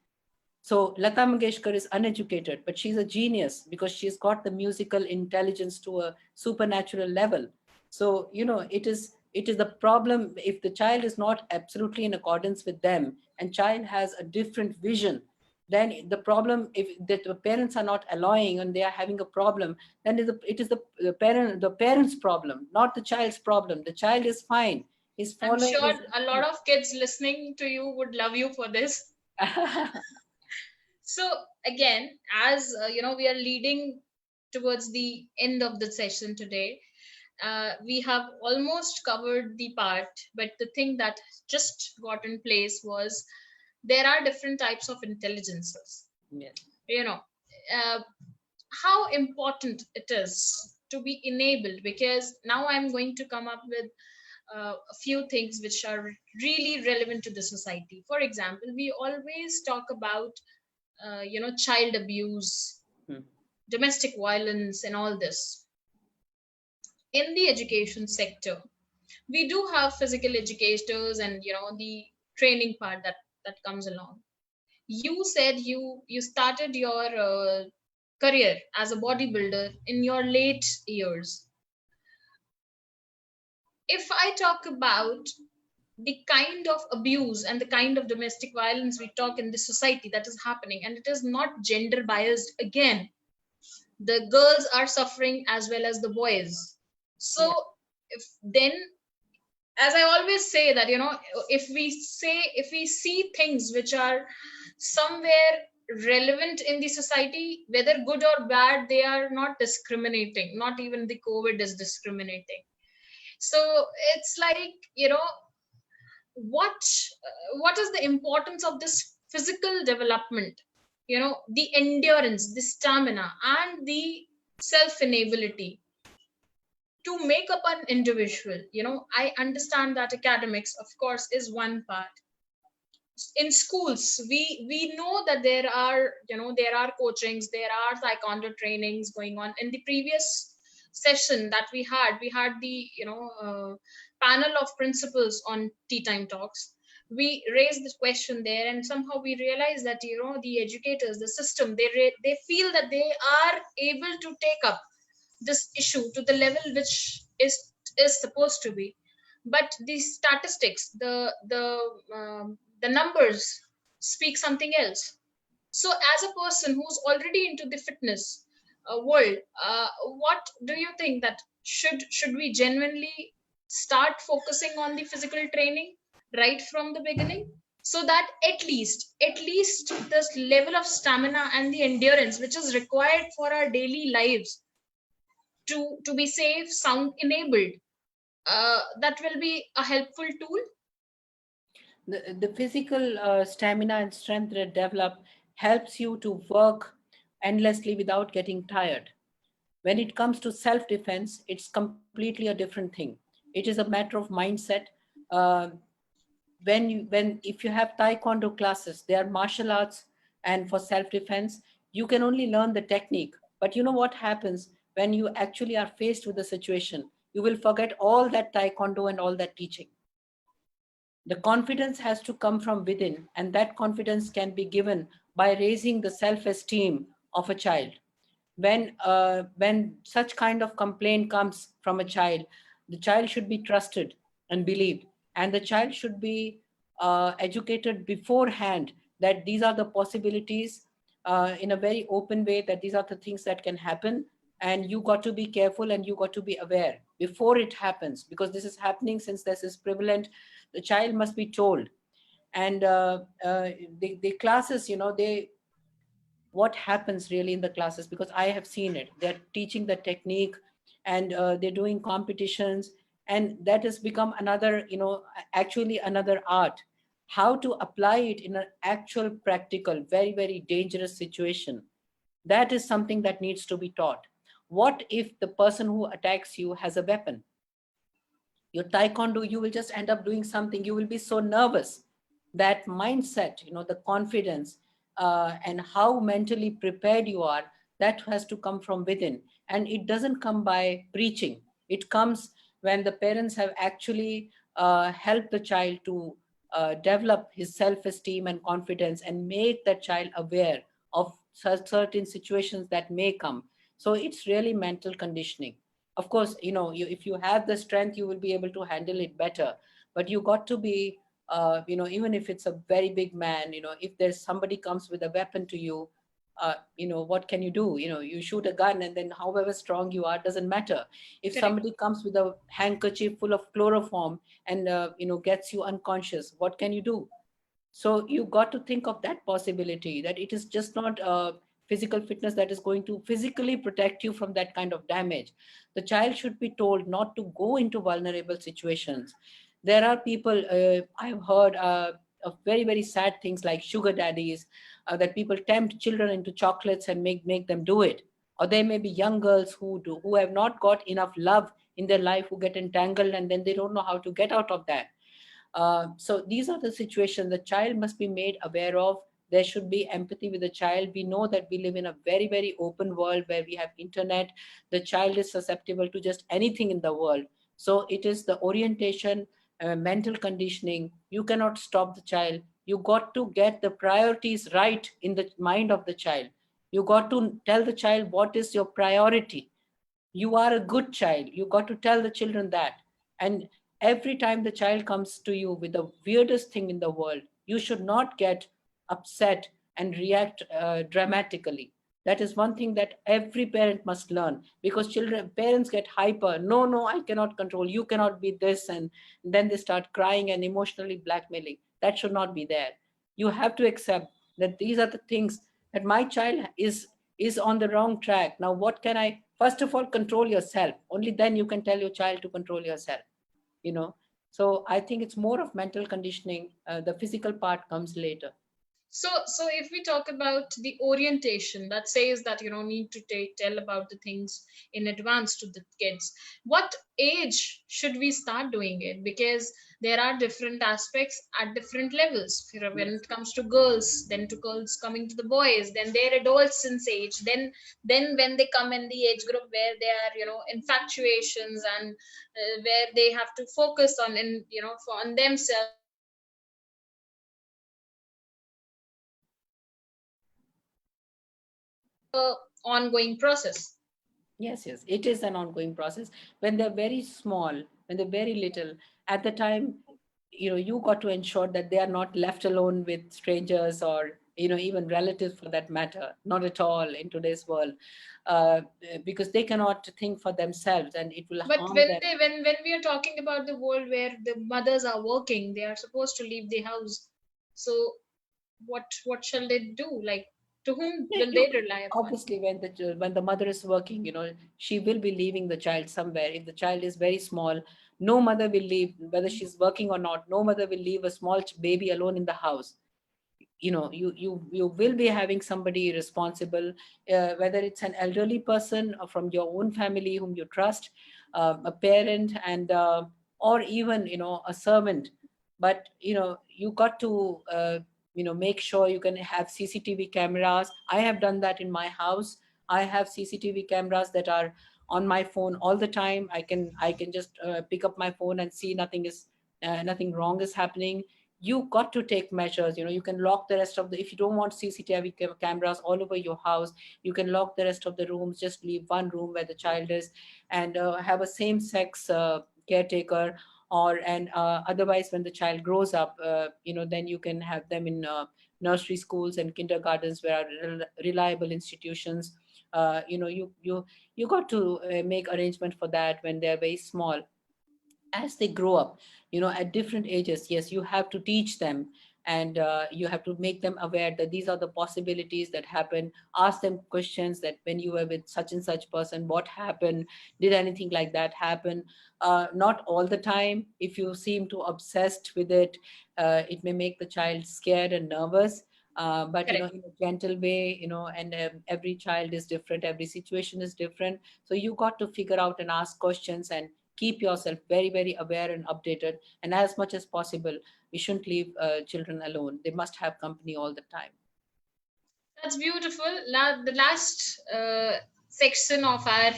So Lata Mangeshkar is uneducated, but she's a genius because she's got the musical intelligence to a supernatural level. So it is the problem if the child is not absolutely in accordance with them, and child has a different vision. Then the problem, if that the parents are not allowing and they are having a problem, then it is the parents' problem, not the child's problem. The child is fine. He's I'm following sure his. a lot of kids listening to you would love you for this. So again, as we are leading towards the end of the session today. We have almost covered the part, but the thing that just got in place was there are different types of intelligences. Yes. You know, uh, how important it is to be enabled, because now I'm going to come up with a few things which are really relevant to the society. For example, we always talk about child abuse, Hmm. domestic violence, and all this. In the education sector, we do have physical educators and the training part that comes along. You said you started your career as a bodybuilder in your late years. If I talk about the kind of abuse and the kind of domestic violence we talk in this society that is happening, and it is not gender biased again, the girls are suffering as well as the boys. So Yeah. if then, as I always say, that if we see things which are somewhere relevant in the society, whether good or bad, they are not discriminating. Not even the COVID is discriminating. So it's like, what what is the importance of this physical development, the endurance, the stamina, and the self enability to make up an individual. I understand that academics, of course, is one part. In schools, we know that there are coachings, there are taekwondo trainings going on. In the previous session that we had the panel of principals on tea time talks. We raised this question there, and somehow we realized that the educators, the system, they feel that they are able to take up this issue to the level which is supposed to be. But the statistics, the numbers speak something else. So as a person who's already into the fitness world, what do you think that should we genuinely start focusing on the physical training right from the beginning, so that at least this level of stamina and the endurance which is required for our daily lives to be safe, sound, enabled, that will be a helpful tool. The physical stamina and strength that develop helps you to work endlessly without getting tired. When it comes to self defense, it's completely a different thing. It is a matter of mindset. uh, when if you have taekwondo classes, they are martial arts, and for self defense you can only learn the technique. But you know what happens when you actually are faced with a situation? You will forget all that taekwondo and all that teaching. The confidence has to come from within, and that confidence can be given by raising the self-esteem of a child. When such kind of complaint comes from a child, the child should be trusted and believed, and the child should be educated beforehand that these are the possibilities, in a very open way, that these are the things that can happen, and you got to be careful and you got to be aware before it happens, because this is happening. Since this is prevalent, the child must be told. And the classes, they, what happens really in the classes, because I have seen it, they're teaching the technique, and they're doing competitions, and that has become another, actually another art, how to apply it in an actual practical, very very dangerous situation. That is something that needs to be taught. What if the person who attacks you has a weapon? Your taekwondo, you will just end up doing something, you will be so nervous. That mindset, the confidence, and how mentally prepared you are, that has to come from within. And it doesn't come by preaching. It comes when the parents have actually helped the child to develop his self-esteem and confidence, and make that child aware of certain situations that may come. So it's really mental conditioning. Of course, if you have the strength, you will be able to handle it better. But you got to be, even if it's a very big man, if there's somebody comes with a weapon to you, what can you do? You shoot a gun, and then however strong you are, doesn't matter. If Correct. somebody comes with a handkerchief full of chloroform and gets you unconscious, what can you do? So you got to think of that possibility, that it is just not physical fitness that is going to physically protect you from that kind of damage. The child should be told not to go into vulnerable situations. There are people, I've heard of very very sad things like sugar daddies, that people tempt children into chocolates and make them do it. Or there may be young girls who have not got enough love in their life, who get entangled, and then they don't know how to get out of that. So these are the situations the child must be made aware of. There should be empathy with the child. We know that we live in a very very open world where we have internet. The child is susceptible to just anything in the world. So it is the orientation, mental conditioning. You cannot stop the child. You got to get the priorities right in the mind of the child. You got to tell the child what is your priority. You are a good child. You got to tell the children that. And every time the child comes to you with the weirdest thing in the world, you should not get upset and react dramatically. That is one thing that every parent must learn, because children, parents get hyper. No, no, I cannot control. You cannot be this. And then they start crying and emotionally blackmailing. That should not be there. You have to accept that these are the things, that my child is on the wrong track. Now, what can I, first of all, control yourself. Only then you can tell your child to control yourself, you know. So I think it's more of mental conditioning. The physical part comes later. So if we talk about the orientation that says that need to tell about the things in advance to the kids, what age should we start doing it? Because there are different aspects at different levels. When Yes. it comes to girls, then to girls coming to the boys, then their adolescence age, then when they come in the age group where they are infatuations, and where they have to focus on in for on themselves and on their self-esteem. Ongoing process. Yes, yes, it is an ongoing process. When they're very small, when they're very little, at the time, you got to ensure that they are not left alone with strangers, or even relatives for that matter. Not at all in today's world, uh, because they cannot think for themselves, and it will But harm them. when we are talking about the world where the mothers are working, they are supposed to leave the house. So what shall they do? Like, to whom Yeah, will they rely upon? obviously, when the mother is working, she will be leaving the child somewhere. If the child is very small, no mother will leave, whether she's working or not. No mother will leave a small baby alone in the house. You will be having somebody responsible, whether it's an elderly person from your own family whom you trust, a parent, and or even a servant. But you got to make sure you can have CCTV cameras. I have done that in my house. I have CCTV cameras that are on my phone all the time. I can just pick up my phone and see nothing wrong is happening. You got to take measures. You can lock the rest of the, if you don't want CCTV cameras all over your house, you can lock the rest of the rooms, just leave one room where the child is, and have a same sex caretaker, And otherwise, when the child grows up, then you can have them in nursery schools and kindergartens, where are reliable institutions. You got to make arrangement for that when they're very small. As they grow up, at different ages, yes, you have to teach them, and you have to make them aware that these are the possibilities that happen. Ask them questions, that when you were with such and such person, what happened? Did anything like that happen? Not all the time. If you seem too obsessed with it, it may make the child scared and nervous. But Correct. in a gentle way, and every child is different, every situation is different. So you got to figure out and ask questions, and keep yourself very, very aware and updated. And as much as possible, we shouldn't leave children alone. They must have company all the time. That's beautiful. The last section of our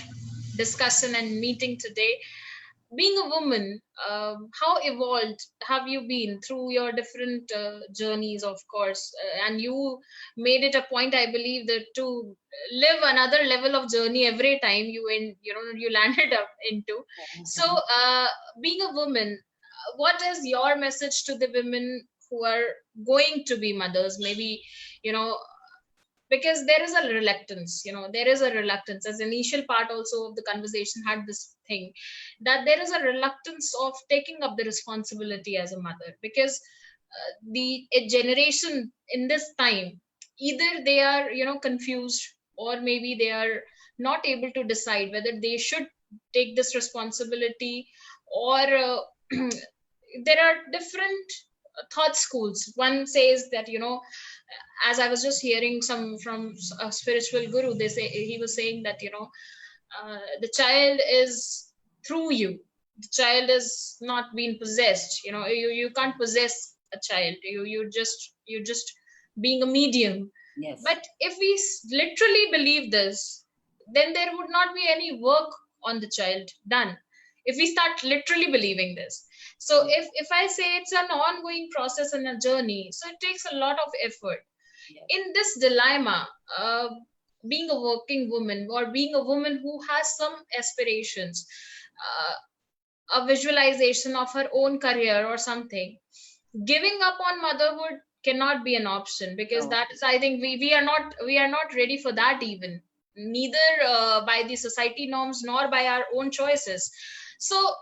discussion and meeting today, being a woman, how evolved have you been through your different journeys, of course, and you made it a point, I believe, that to live another level of journey every time you landed up into. So, Mhm. being a woman, what is your message to the women who are going to be mothers? Maybe, you know because there is a reluctance, as initial part also of the conversation had this thing, that there is a reluctance of taking up the responsibility as a mother, because the a generation in this time, either they are confused, or maybe they are not able to decide whether they should take this responsibility, or there are different thought schools. One says that, as I was just hearing some from a spiritual guru, they say, he was saying that, the child is through you. The child is not being possessed. You can't possess a child. You just being a medium. Yes. But if we literally believe this, then there would not be any work on the child done. If we start literally believing this, so Yes. if I say it's an ongoing process and a journey, so it takes a lot of effort. Yes. In this dilemma, being a working woman, or being a woman who has some aspirations, a visualization of her own career or something, giving up on motherhood cannot be an option, because No. that is, I think, we are not ready for that, even neither by the society norms nor by our own choices. So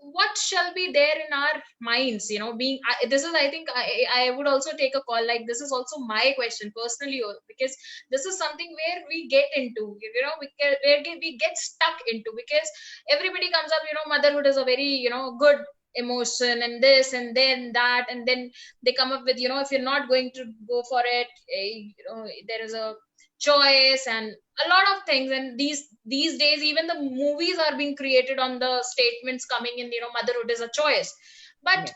what shall be there in our minds, being this is, I think, I would also take a call, like, this is also my question personally, because this is something where we get into, we get stuck into, because everybody comes up, motherhood is a very, good emotion, and this and then that, and then they come up with, if you're not going to go for it, there is a choice and a lot of things. And these days, even the movies are being created on the statements coming in, motherhood is a choice. But Yes.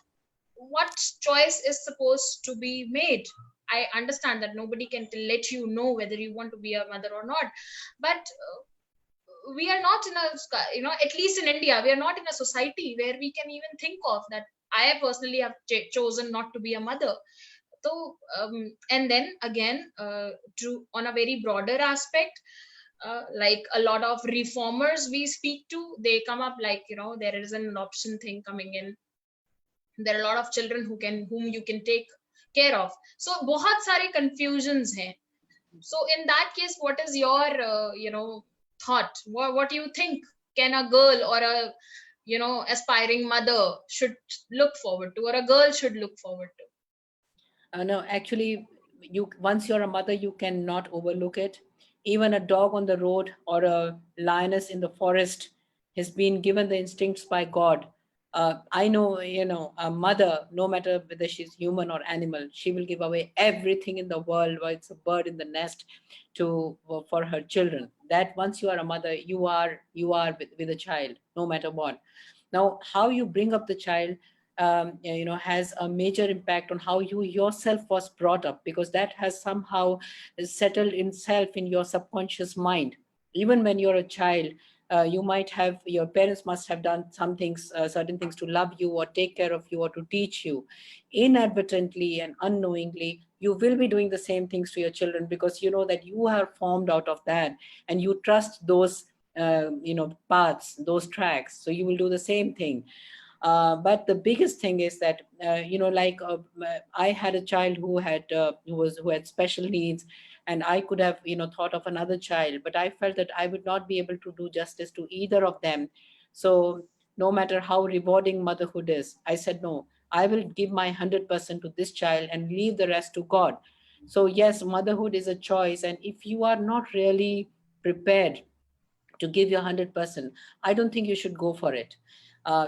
what choice is supposed to be made? I understand that nobody can let you know whether you want to be a mother or not, but we are not in a, at least in India, we are not in a society where we can even think of that. I personally have chosen not to be a mother. So, and then again, to on a very broader aspect, like a lot of reformers we speak to, they come up like, there is an option thing coming in. There are a lot of children whom you can take care of. So बहुत सारे confusions हैं. So in that case, what is your thought? What do you think, can a girl or a aspiring mother should look forward to, or a girl should look forward to? No, actually, you once you're a mother, you cannot overlook it. Even a dog on the road or a lioness in the forest has been given the instincts by God. I know, a mother, no matter whether she's human or animal, she will give away everything in the world, whether it's a bird in the nest, to for her children. That once you are a mother, you are with a child, no matter what. Now, how you bring up the child, has a major impact on how you yourself was brought up, because that has somehow settled itself in your subconscious mind. Even when you're a child, you might have your parents must have done some things, certain things, to love you or take care of you or to teach you. Inadvertently and unknowingly, you will be doing the same things to your children, because you know that you are formed out of that, and you trust those paths, those tracks, so you will do the same thing. But the biggest thing is that like I had a child who had special needs, and I could have thought of another child, but I felt that I would not be able to do justice to either of them. So no matter how rewarding motherhood is, I said no. I will give my 100% to this child and leave the rest to God. So yes, motherhood is a choice, and if you are not really prepared to give your 100%, I don't think you should go for it.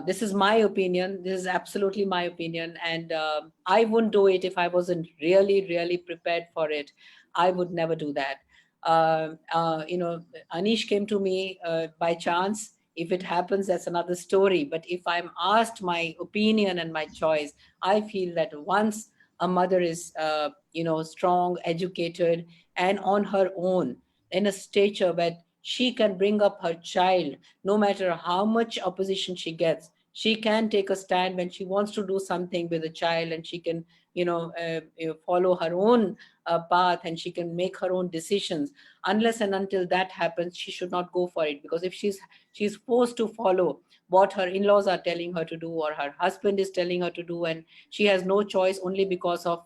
This is my opinion. This is absolutely my opinion. And I wouldn't do it if I wasn't really, really prepared for it. I would never do that. Anish came to me by chance. If it happens, that's another story. But if I'm asked my opinion and my choice, I feel that once a mother is, strong, educated, and on her own, in a stature where she can bring up her child no matter how much opposition she gets. She can take a stand when she wants to do something with a child, and she can follow her own path, and she can make her own decisions. Unless and until that happens, she should not go for it, because if she's forced to follow what her in-laws are telling her to do, or her husband is telling her to do, and she has no choice only because of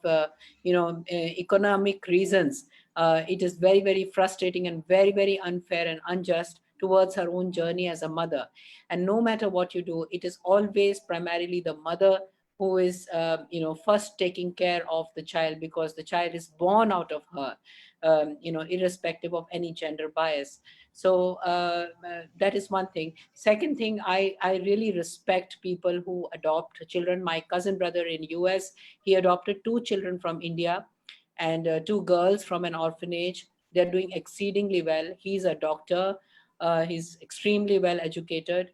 economic reasons, it is very, very frustrating and very, very unfair and unjust towards her own journey as a mother. And no matter what you do, it is always primarily the mother who is, first taking care of the child, because the child is born out of her, irrespective of any gender bias. So that is one thing. Second thing, I really respect people who adopt children. My cousin brother in US, he adopted two children from India, and two girls from an orphanage. They're doing exceedingly well. He's a doctor. He's extremely well educated,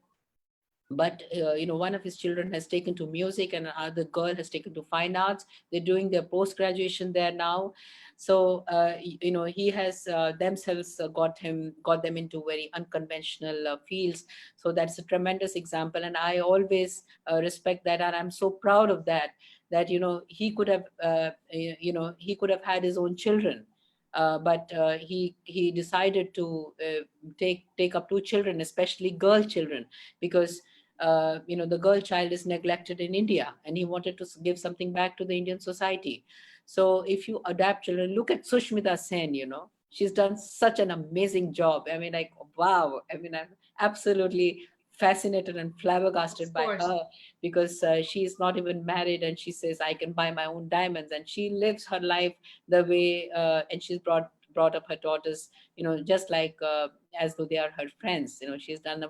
but one of his children has taken to music, and another girl has taken to fine arts. They're doing their post graduation there now. So he has themselves got them into very unconventional fields. So that's a tremendous example, and I always respect that, and I'm so proud of that. That he could have he could have had his own children, but he decided to take up two children, especially girl children, because the girl child is neglected in India, and he wanted to give something back to the Indian society. So if you adapt children, look at Sushmita Sen. She's done such an amazing job. I mean, like, wow. I mean, I'm absolutely fascinated and flabbergasted Of by course. her, because she's not even married, and she says, I can buy my own diamonds, and she lives her life the way, and she's brought up her daughters, just like as though they are her friends. She's done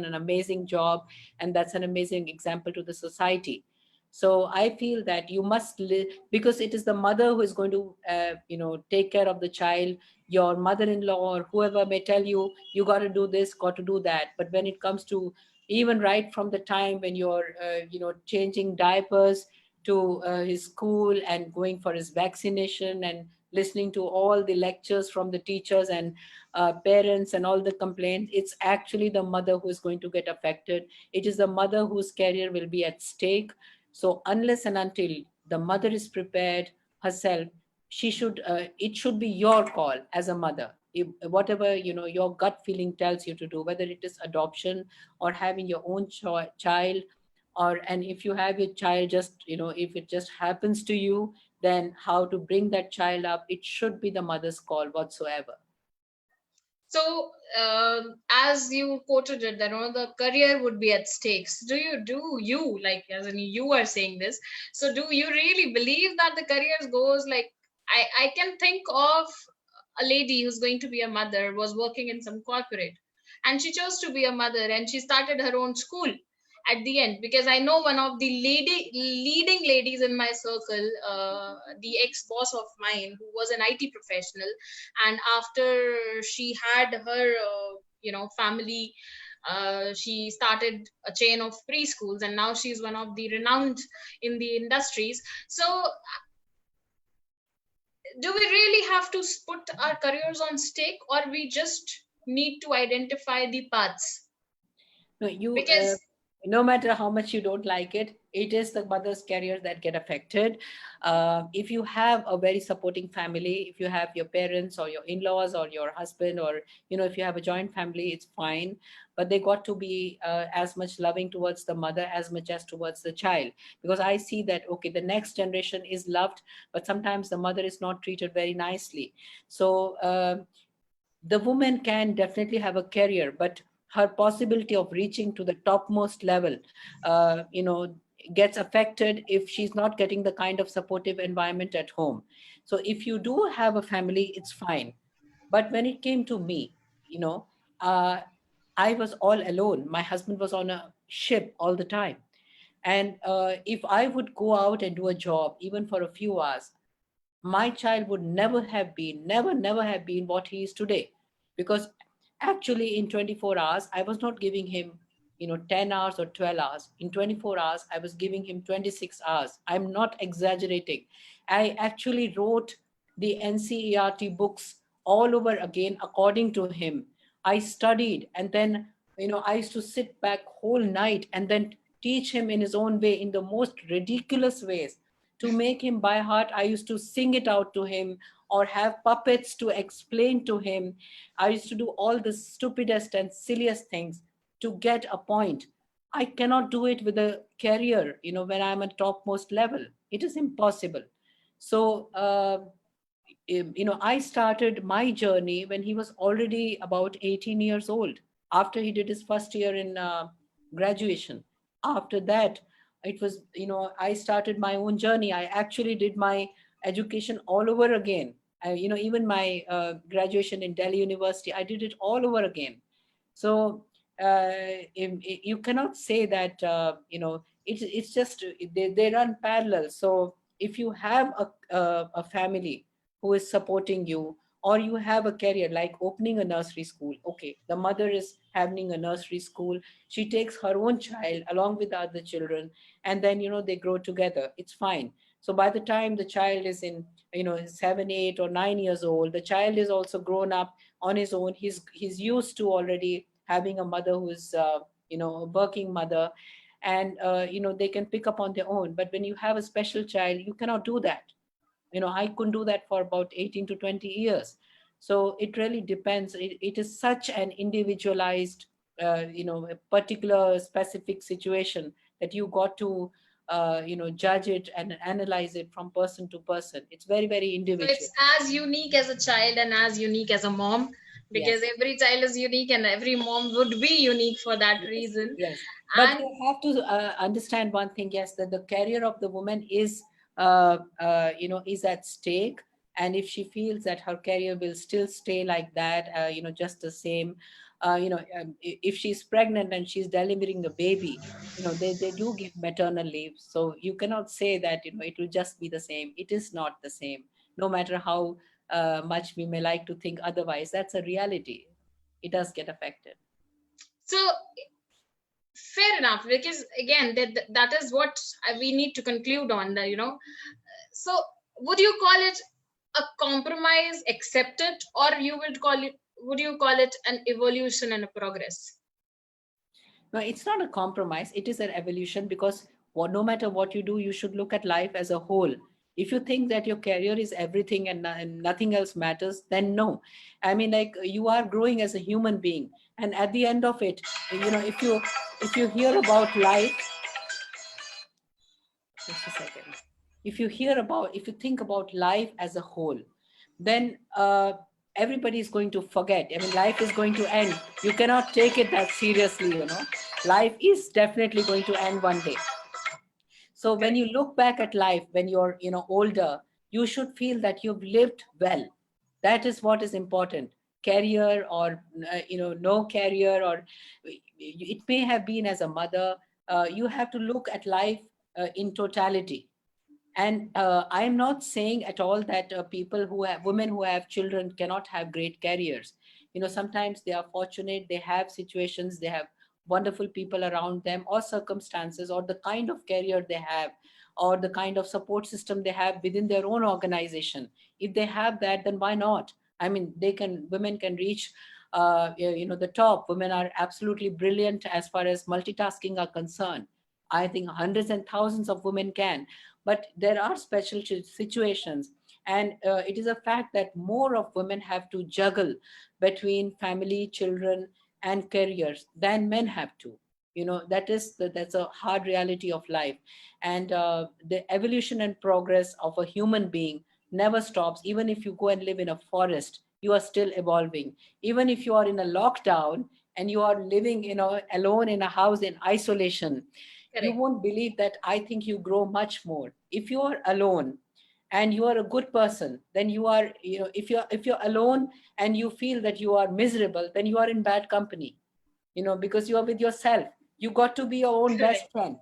an amazing job, and that's an amazing example to the society. So I feel that you must live, because it is the mother who is going to take care of the child. Your mother-in-law or whoever may tell you, you got to do this, got to do that, but when it comes to, even right from the time when you're changing diapers, to his school, and going for his vaccination, and listening to all the lectures from the teachers and parents and all the complaints, it's actually the mother who is going to get affected. It is the mother whose career will be at stake. So unless and until the mother is prepared herself, she should it should be your call as a mother. Whatever your gut feeling tells you to do, whether it is adoption or having your own child, or, and if you have your child, just if it just happens to you, then how to bring that child up, it should be the mother's call whatsoever. So, as you quoted it, that the career would be at stakes. Do you like, as in you are saying this? So, do you really believe that the career goes like? I can think of a lady who's going to be a mother, was working in some corporate, and she chose to be a mother, and she started her own school at the end, because I know one of the leading ladies in my circle, the ex boss of mine, who was an IT professional, and after she had her family, she started a chain of preschools, and now she's one of the renowned in the industries. So, do we really have to put our careers on stake, or we just need to identify the paths? No, you Because No matter how much you don't like it, it is the mother's career that get affected. If you have a very supporting family, if you have your parents or your in-laws or your husband, or if you have a joint family, it's fine. But they got to be as much loving towards the mother as much as towards the child, because I see that, okay, the next generation is loved, but sometimes the mother is not treated very nicely. So the woman can definitely have a career, but her possibility of reaching to the topmost level, gets affected if she's not getting the kind of supportive environment at home. So if you do have a family, it's fine. But when it came to me, you know, uh, I was all alone. My husband was on a ship all the time. And if I would go out and do a job, even for a few hours, my child would never have been what he is today. Because actually in 24 hours I was not giving him 10 hours or 12 hours. In 24 hours I was giving him 26 hours. I'm not exaggerating. I actually wrote the NCERT books all over again according to him. I studied, and then I used to sit back whole night and then teach him in his own way, in the most ridiculous ways, to make him by heart. I used to sing it out to him, or have puppets to explain to him. I used to do all the stupidest and silliest things to get a point. I cannot do it with a career, when I'm at topmost level. It is impossible. So, I started my journey when he was already about 18 years old, after he did his first year in graduation. After that, it was, I started my own journey. I actually did my education all over again. Even my graduation in Delhi University, I did it all over again. So you cannot say that, it's just they run parallel. So if you have a family who is supporting you, or you have a career like opening a nursery school, okay, the mother is having a nursery school, she takes her own child along with the other children, and then they grow together, it's fine. So by the time the child is in 7, 8, or 9 years old, the child is also grown up on his own. He's used to already having a mother who is a working mother, and they can pick up on their own. But when you have a special child, you cannot do that. I couldn't do that for about 18 to 20 years. So it really depends. It is such an individualized, a particular specific situation, that you got to judge it and analyze it from person to person. It's very, very So individual. it's as unique as a child and as unique as a mom, because Yes. every child is unique and every mom would be unique for that Yes, reason. yes. But And you have to understand one thing, yes, that the career of the woman is at stake. And if she feels that her career will still stay like that, just the same, if she's pregnant and she's delivering a baby, they do give maternal leave. So you cannot say that, it will just be the same. It is not the same. No matter how much we may like to think otherwise, that's a reality. It does get affected. so fair enough, because again that is what we need to conclude on the. So would you call it a compromise accepted, or you would you call it an evolution and a progress? No, it's not a compromise. It is an evolution, because no matter what you do, you should look at life as a whole. If you think that your career is everything, and nothing else matters, then no. I mean, like, you are growing as a human being, and at the end of it, if you hear about life, just a second. If you think about life as a whole, then everybody is going to forget. I mean, life is going to end. You cannot take it that seriously. Life is definitely going to end one day. So when Correct. you look back at life, when you're older, you should feel that you've lived well. That is what is important. Career, or no career, or it may have been as a mother. You have to look at life in totality. And I am not saying at all that women who have children cannot have great careers. Sometimes they are fortunate, they have situations, they have wonderful people around them, or circumstances, or the kind of career they have, or the kind of support system they have within their own organization. If they have that, then why not? I mean, women can reach the top. Women are absolutely brilliant as far as multitasking are concerned. I think hundreds and thousands of women can, but there are special situations, and it is a fact that more of women have to juggle between family, children, and careers than men have to. That's a hard reality of life, and the evolution and progress of a human being never stops. Even if you go and live in a forest, you are still evolving. Even if you are in a lockdown and you are living, alone in a house in isolation, you Correct. won't believe that I think you grow much more. If you are alone and you are a good person, then you are, if you're alone and you feel that you are miserable, then you are in bad company, because you are with yourself. You got to be your own Correct. best friend.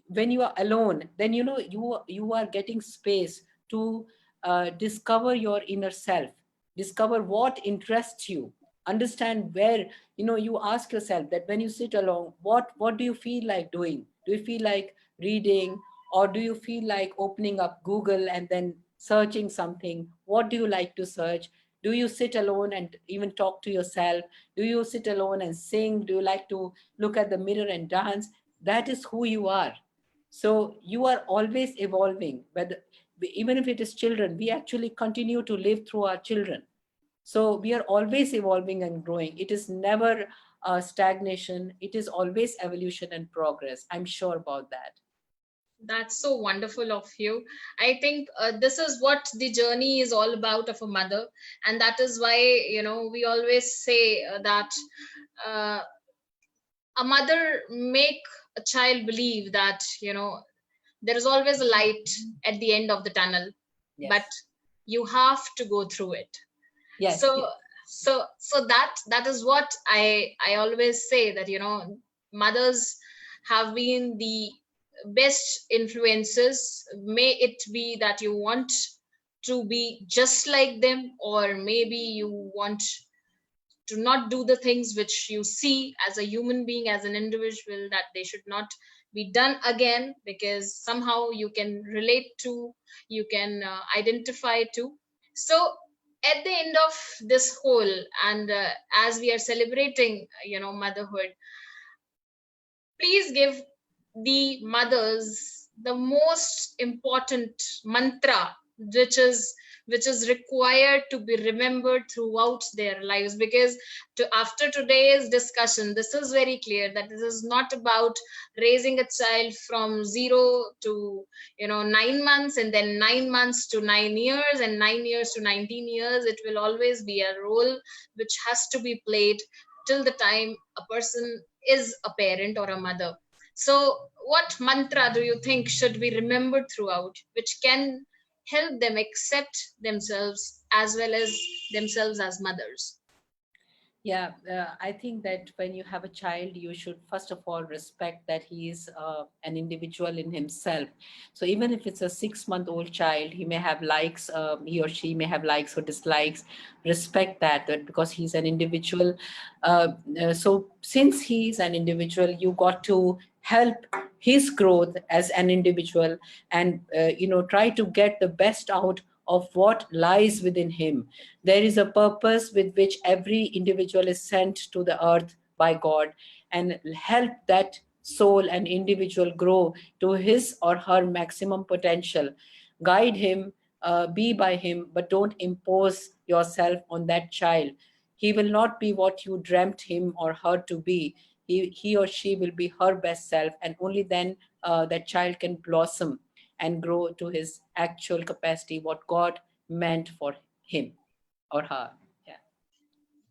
When you are alone, then you are getting space to discover your inner self, discover what interests you, understand where, you ask yourself that when you sit alone, what do you feel like doing? Do you feel like reading, or do you feel like opening up Google and then searching something? What do you like to search? Do you sit alone and even talk to yourself? Do you sit alone and sing? Do you like to look at the mirror and dance? That is who you are. So you are always evolving. But even if it is children, we actually continue to live through our children. So we are always evolving and growing. It is never stagnation. It is always evolution and progress. I'm sure about that. That's so wonderful of you. I think this is what the journey is all about of a mother, and that is why we always say that uh, a mother make a child believe that there is always a light at the end of the tunnel, but Yes. you have to go through it. Yes. So that is what I always say, that mothers have been the best influences. May it be that you want to be just like them, or maybe you want to not do the things which you see as a human being, as an individual, that they should not be done again, because somehow you can relate to, you can identify to. So at the end of this whole, and as we are celebrating motherhood, please give the mothers the most important mantra, which is required to be remembered throughout their lives. Because after today's discussion, this is very clear that this is not about raising a child from 0 to 9 months, and then 9 months to 9 years, and 9 years to 19 years. It will always be a role which has to be played till the time a person is a parent or a mother. So, what mantra do you think should be remembered throughout, which can help them accept themselves as well as themselves as mothers? Yeah, I think that when you have a child, you should first of all respect that he is an individual in himself. So even if it's a 6-month-old child, he may have likes, he or she may have likes or dislikes. Respect that because he's an individual. So since he's an individual, you got to help his growth as an individual, and try to get the best out of what lies within him. There is a purpose with which every individual is sent to the earth by God, and help that soul and individual grow to his or her maximum potential. Guide him, be by him, but don't impose yourself on that child. He will not be what you dreamt him or her to be. He or she will be her best self, and only then that child can blossom and grow to his actual capacity, what God meant for him or her. Yeah.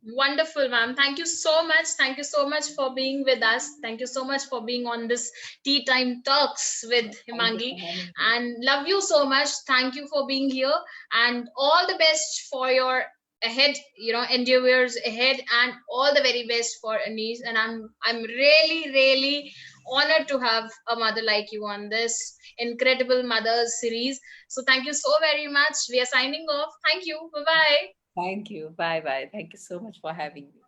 Wonderful, ma'am. Thank you so much. Thank you so much for being with us. Thank you so much for being on this Tea Time Talks with Thank you Himangi. for having me. And love you so much. Thank you for being here. And all the best for your ahead, endeavors ahead, and all the very best for Anise. And I'm really, really honored to have a mother like you on this incredible mothers series. So thank you so very much. We are signing off. Thank you. Bye bye. Thank you. Bye bye. Thank you so much for having me.